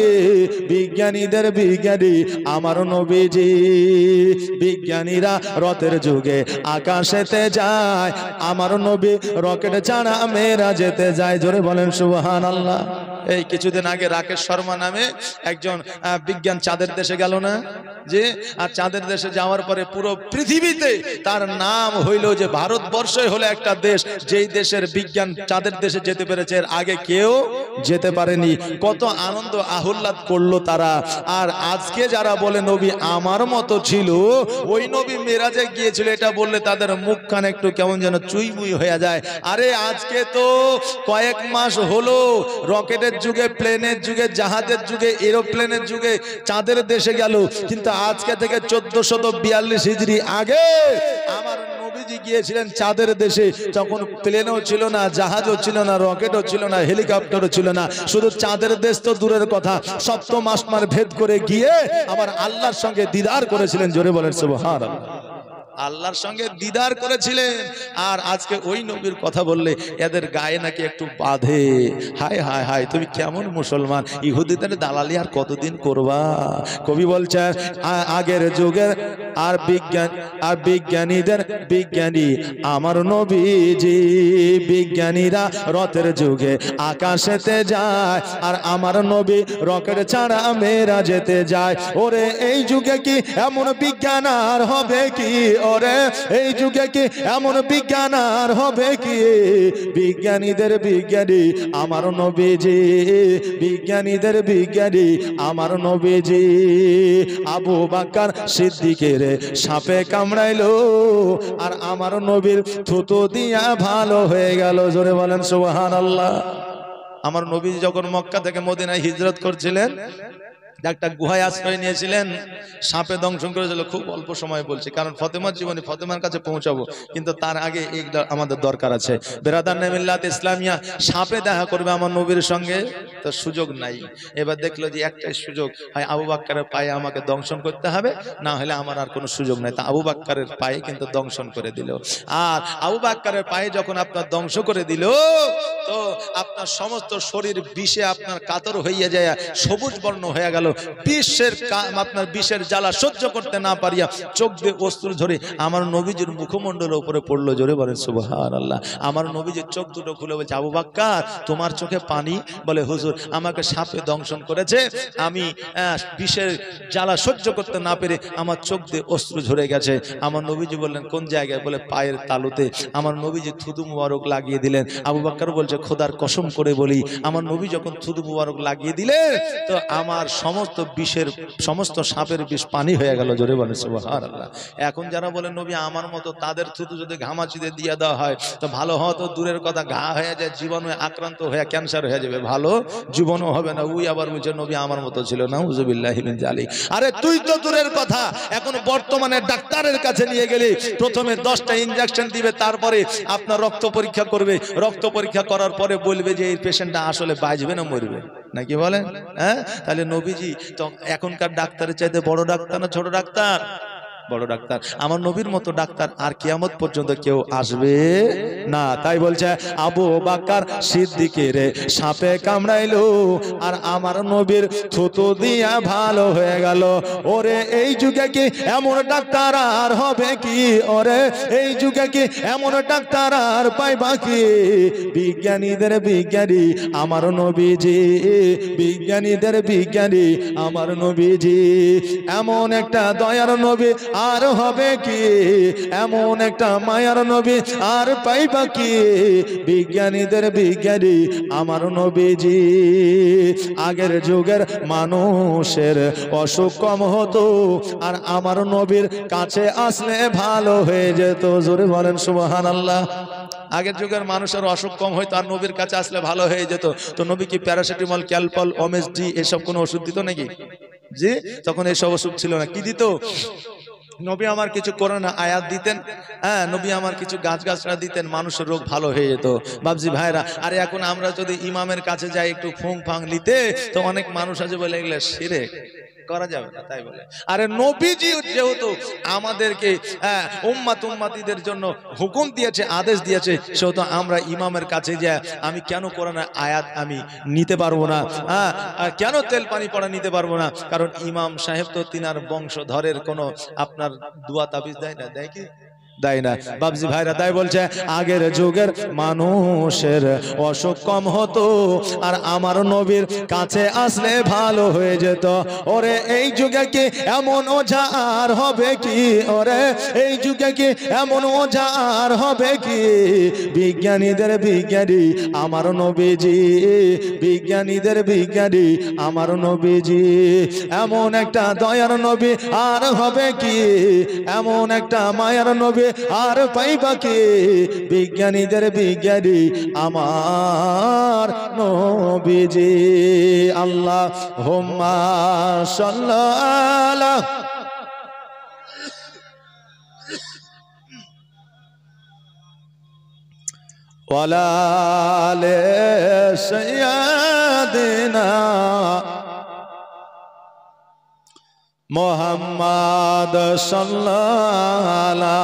বিজ্ঞানীদের বিজ্ঞানী আমার নবীজি। বিজ্ঞানীরা রথের যুগে আকাশেতে যায়, আমার নবী রকেট ছাড়া মেয়েরা যেতে যায়। জোরে বলেন সুবহানাল্লাহ। এই কিছুদিন আগে রাকেশ শর্মা নামে একজন বিজ্ঞান চাঁদের দেশে গেল না যে, আর চাঁদের দেশে যাওয়ার পরে পুরো পৃথিবীতে তার নাম হইল যে ভারতবর্ষই হলো একটা দেশ যেই দেশের বিজ্ঞান চাঁদের দেশে যেতে পেরেছে, এর আগে কেউ যেতে পারেনি। কত আনন্দ আহ্লাদ করলো তারা। আর আজকে যারা বলে নবী আমার মতো ছিল, ওই নবী মেরাজে গিয়েছিল এটা বললে তাদের মুখখান একটু কেমন যেন চুইমুই হয়ে যায়। আরে আজকে তো কয়েক মাস হলো রকেটের যুগে, প্লেনের যুগে, জাহাজের যুগে, এরোপ্লেনের যুগে চাঁদের দেশে গেল, কিন্তু আজকে থেকে 1442 হিজরি আগে আমার নবীজি গিয়েছিলেন চাঁদের দেশে। তখন প্লেনও ছিল না, জাহাজও ছিল না, রকেটও ছিল না, হেলিকপ্টারও ছিল না, শুধু চাঁদের দেশ তো দূরের কথা, সপ্তম আসমান ভেদ করে গিয়ে আবার আল্লাহর সঙ্গে দিদার করেছিলেন। জোরে বলেন সুবহানাল্লাহ। আল্লাহর সঙ্গে দিদার করেছিলেন। আর আজকে ওই নবীর কথা বললে এদের গায়ে নাকি একটু বাঁধে। হায় হায় হায়, তুমি কেমন মুসলমান, ইহুদিদের দালালি আর কতদিন করবা। কবি বলছেন আগের যুগের আর বিজ্ঞানীদের বিজ্ঞানী আমার নবীজি। বিজ্ঞানীরা রথের যুগে আকাশেতে যায়, আর আমার নবী রকেট ছাড়া মেয়েরা যেতে যায়। ওরে এই যুগে কি এমন বিজ্ঞান আর হবে কি, ওরে এই যুগে কি এমন বিজ্ঞান আর হবে কি। বিজ্ঞানীদের বিজ্ঞানী আমার নবীজি। বিজ্ঞানীদের বিজ্ঞানী আমার নবীজি। আবু বকর সিদ্দিকের সাপে কামড়াইলো, আর আমার নবীর থুতু দিয়া ভালো হয়ে গেল। জোরে বলেন সুবহানাল্লাহ। আমার নবী যখন মক্কা থেকে মদিনায় হিজরত করছিলেন, একটা গুহায় আশ্রয় নিয়েছিলেন, সাপে দংশন করেছিল। খুব অল্প সময় বলছি, কারণ ফতেমার জীবনী ফতেমার কাছে পৌঁছাবো, কিন্তু তার আগে এইটা আমাদের দরকার আছে। বেরাদার মিল্লাত ইসলামিয়া সাপে দেখা করবে আমার নবীর সঙ্গে, তো সুযোগ নাই। এবার দেখলো যে একটাই সুযোগ, হয় আবু বকরের পায়ে আমাকে দংশন করতে হবে, না হলে আমার আর কোনো সুযোগ নাই। তা আবু বকরের পায়ে কিন্তু দংশন করে দিল। আর আবু বকরের পায়ে যখন আপনার দংশন করে দিল, তো আপনার সমস্ত শরীর বিষে আপনার কাতর হইয়া যায়, সবুজ বর্ণ হয়ে গেল। আপনার বিষের জ্বালা সহ্য করতে না পারিয়া চোখ দিয়ে অশ্রু ঝরে আমার নবীজির মুখমণ্ডলের উপরে পড়লো। জোরে বলেন সুবহানাল্লাহ। আমার নবীজির চোখ দুটো খুলে বলছে, আবু বকর তোমার চোখে পানি? বলে হুজুর আমাকে সাপে দংশন করেছে, আমি বিষের জ্বালা সহ্য করতে না পেরে আমার চোখ দিয়ে অশ্রু ঝরে গেছে। আমার নবীজি বললেন কোন জায়গায়? বলে পায়ের তালুতে। আমার নবীজি থুতু মুবারক লাগিয়ে দিলেন। আবু বকর বলছে খোদার কসম করে বলি, আমার নবী যখন থুতু মুবারক লাগিয়ে দিলেন, তো আমার সমস্ত সাপের বিষ পানি হয়ে গেল। জোরে বলেন সুবহানাল্লাহ। এখন যারা বলে নবী আমার মতো, তাদের থুতু যদি ঘামাচিতে দিয়ে দেওয়া হয় তো ভালো হওয়া তো দূরের কথা, ঘা হয়ে যায়, জীবাণু আক্রান্ত হয়ে ক্যান্সার হয়ে যাবে, ভালো জীবনও হবে না। উই আবার বলছে নবী আমার মতো ছিল, নাউজুবিল্লাহি মিন যালিক। আরে তুই তো দূরের কথা, এখন বর্তমানে ডাক্তারের কাছে নিয়ে গেলে প্রথমে 10টা ইনজেকশন দিবে, তারপরে আপনার রক্ত পরীক্ষা করবে। রক্ত পরীক্ষা করার পরে বলবে যে এই পেশেন্টটা আসলে বাঁচবে না মরবে, নাকি বলেন? হ্যাঁ, তাহলে নবীজি তো এখনকার ডাক্তারের চাইতে বড় ডাক্তার না ছোট ডাক্তার? বড় ডাক্তার। আমার নবীর মতো ডাক্তার আর কিয়ামত পর্যন্ত কেউ আসবে না। তাই বলছে আবু বকর সিদ্দিকের সাপে কামড়াইলো, আর আমার নবীর থুতু দিয়া ভালো হয়ে গেল। ওরে এই যুগে কি এমন ডাক্তার আর হবে কি, ওরে এই যুগে কি এমন ডাক্তার আর পাইবা কি। বিজ্ঞানীদের বিজ্ঞানী আমার নবীজি। বিজ্ঞানীদের বিজ্ঞানী আমার নবীজি। এমন একটা দয়ার নবী আর হবে কি, এমন একটা মায়ার নবী আর পাইবা কি। বিজ্ঞানীদের বিজ্ঞানী আমার নবীজি। আগের যুগের মানুষের অসুখ কম হতো, আর আমার নবীর কাছে আসলে ভালো হয়ে যেত। জোরে বলেন সুবহানাল্লাহ। আগের যুগের মানুষের অসুখ কম হইতো, আর নবীর কাছে আসলে ভালো হয়ে যেত। তো নবী কি প্যারাসিটামল, ক্যালপল, ওমেসডি এসব কোনো ওষুধ দিত নাকি? জি, তখন এসব ওষুধ ছিল না। কি দিত? নবী আমার কিছু কোরআন আয়াত দিতেন, হ্যাঁ, নবী আমার কিছু গাছগাছরা দিতেন, মানুষের রোগ ভালো হয়ে যেত। বাবজি ভাইরা, আরে এখন আমরা যদি ইমামের কাছে যাই একটু ফুং ফাং নিতে, তো অনেক মানুষ আছে বলে এগুলো শিরক। করা যাবে না, তাই বলে। আরে নবীজি যেহেতু আমাদেরকে উম্মতিদের জন্য হুকুম দিয়েছে, আদেশ দিয়েছে, সেহেতু আমরা ইমামের কাছে যে আমি কেন কোরআনের আয়াত আমি নিতে পারবো না, কেন তেল পানি পড়া নিতে পারবো না? কারণ ইমাম সাহেব তো তিনার বংশধরের কোনো আপনার দোয়া তাবিজ দেয় না, দেয় কি দেয় না? বাবজি ভাইরা তাই বলছে, আগের যুগের মানুষের অসুখ কম হতো আর আমার নবীর কাছে আসলে ভালো হয়ে যেত। ওরে এই যুগে কি এমন ওঝা আর হবে কি? ওরে এই যুগে কি এমন ওঝা আর হবে কি? বিজ্ঞানীদের বিজ্ঞানী আমার নবীজি, বিজ্ঞানীদের বিজ্ঞানী আমার নবীজি, এমন একটা দয়ার নবী আর হবে কি? এমন একটা মায়ার নবী আর পাইবা কি? বিজ্ঞানীদের বিজ্ঞানী আমার নবীজি। আল্লাহুম্মা সাল্লাল্লাহু ওয়ালা আলি সাইয়্যিদিনা মুহাম্মদ সাল্লাল্লাহু আলা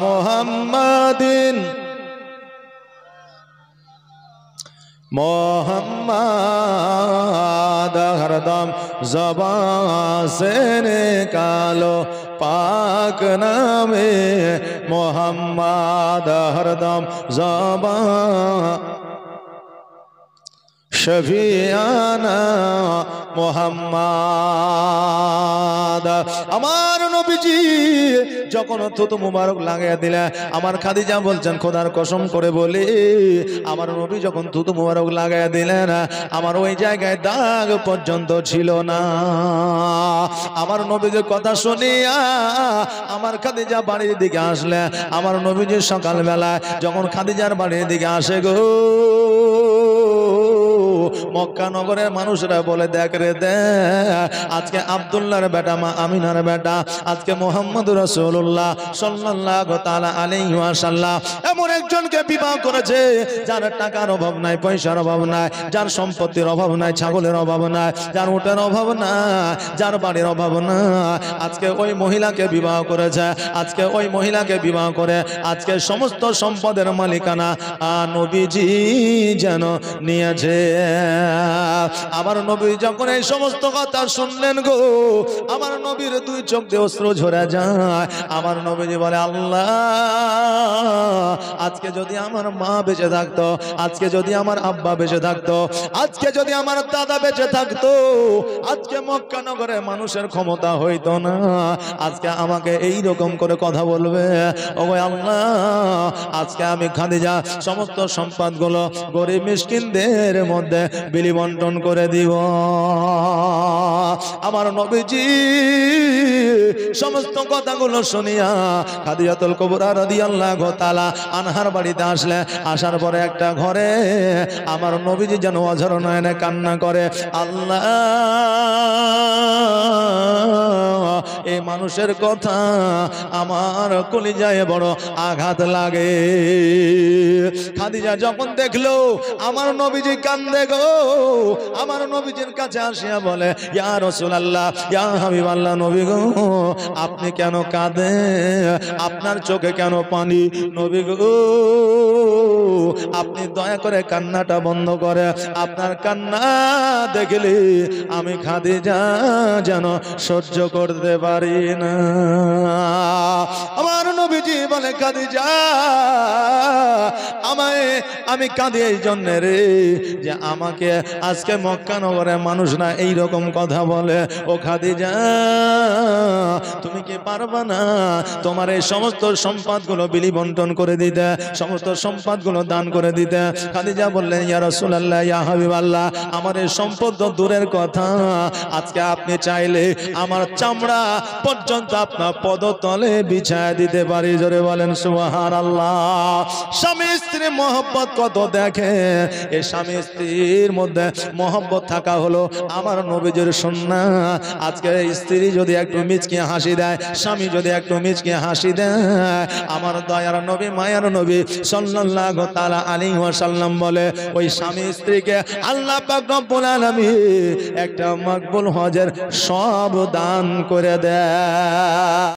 মুহাম্মাদিন मोहम्मद हरदम ज़बान से निकालो पाक नामे मोहम्मद हरदम ज़बान शफियाना मोहम्मद। আমার নবীজি যখন থুতু মুবারক লাগাইয়া দিলেন, আমার খাদিজা বলছেন খোদার কসম করে বলি, আমার নবী যখন থুতু মুবারক লাগাইয়া দিলেন, আমার ওই জায়গায় দাগ পর্যন্ত ছিল না। আমার নবীজির কথা শুনিয়া আমার খাদিজা বাড়ির দিকে আসলে, আমার নবীজি সকালবেলা যখন খাদিজার বাড়ির দিকে আসে গো, মক্কা নগরের মানুষরা বলে, দেখ রে দেখ, আজকে আব্দুল্লাহর বেটা মা আমিনার বেটা, আজকে মুহাম্মদ রাসূলুল্লাহ সাল্লাল্লাহু তাআলা আলাইহি ওয়াসাল্লাম এমন একজনকে বিবাহ করেছে যার টাকার অভাব নাই, পয়সার অভাব নাই, যার সম্পত্তির অভাব নাই, ছাগলের অভাব নাই, যার উটের অভাব নাই, যার বাড়ির অভাব নাই। আজকে ওই মহিলাকে বিবাহ করেছে, আজকে ওই মহিলাকে বিবাহ করে আজকে সমস্ত সম্পদের মালিকানা নবীজি যেন নিয়েছে। আমার নবী যখন এই সমস্ত কথা শুনলেন গো, আমার নবীর দুই চোখ দিয়ে অশ্রু ঝরে যায়। আমার নবীজি বলে, আল্লাহ, আজকে যদি আমার মা বেঁচে থাকতো, আজকে যদি আমার আব্বা বেঁচে থাকতো, আজকে যদি আমার দাদা বেঁচে থাকতো, আজকে মক্কা নগরে মানুষের ক্ষমতা হইতো না, আজকে আমাকে এই রকম করে কথা বলবে। ও আল্লাহ, আজকে আমি খাদিজা সমস্ত সম্পদগুলো গরিব মিসকিনদের মধ্যে বিলি বন্টন করে দিব। আমার নবীজি সমস্ত কথাগুলো শুনিয়া খাদিজাতুল কুবরা রাদিয়াল্লাহু তাআলা আনহার বাড়িতে আসলে, আসার পরে একটা ঘরে আমার নবীজি যেন অঝর নয়নে কান্না করে, আল্লাহ, এই মানুষের কথা আমার কলিজায় বড় আঘাত লাগে। খাদিজা যখন দেখলো আমার নবীজি কান্দে গো, আমার নবীজির কাছে আসিয়া বলে, ইয়া রাসূলুল্লাহ, ইয়া হাবিবাল্লাহ, নবী গো, আপনি কেন কাঁদেন? আপনার চোখে কেন পানি? নবী গো, আপনি দয়া করে কান্নাটা বন্ধ করে, আপনার কান্না দেখলে আমি খাদিজা যেন সহ্য করতে পারি না। আমার নবীজি বলে, খাদিজা, আমি কাঁদি এই জন্য রে যে আমাকে আজকে মক্কা নগরে মানুষরা এইরকম কথা বলে। ও খাদিজা, তুমি কি পারবা না তোমার এই সমস্ত সম্পদগুলো বিলি বন্টন করে দিতে, সমস্ত সম্পদগুলো দান করে দিতে? খাদিজা বললেন, ইয়া রাসূলুল্লাহ, ইয়া হাবিবাল্লাহ, আমার এই সম্পদ তো দূরের কথা, আজকে আপনি চাইলে আমার চামড়া পর্যন্ত আপনার পদতলে বিছায় দিতে পারি। জোরে বলেন সুবহানাল্লাহ। স্বামী স্ত্রী মহব্বত কত দেখে, এই স্বামী স্ত্রীর মধ্যে মহব্বত থাকা হলো আমার নবীজির সুন্নাত। আজকে স্ত্রী যদি একটু মিচকে হাসি দেয়, স্বামী যদি একটু মিচকে হাসি দেয়, আমার দয়ার নবী মায়ার নবী সাল্লাল্লাহু তাআলা আলাইহি ওয়াসাল্লাম বলে ওই স্বামী স্ত্রীকে আল্লাহ পাক রব্বুল আলামিন একটা মকবুল হজের সব দান করে দেয়।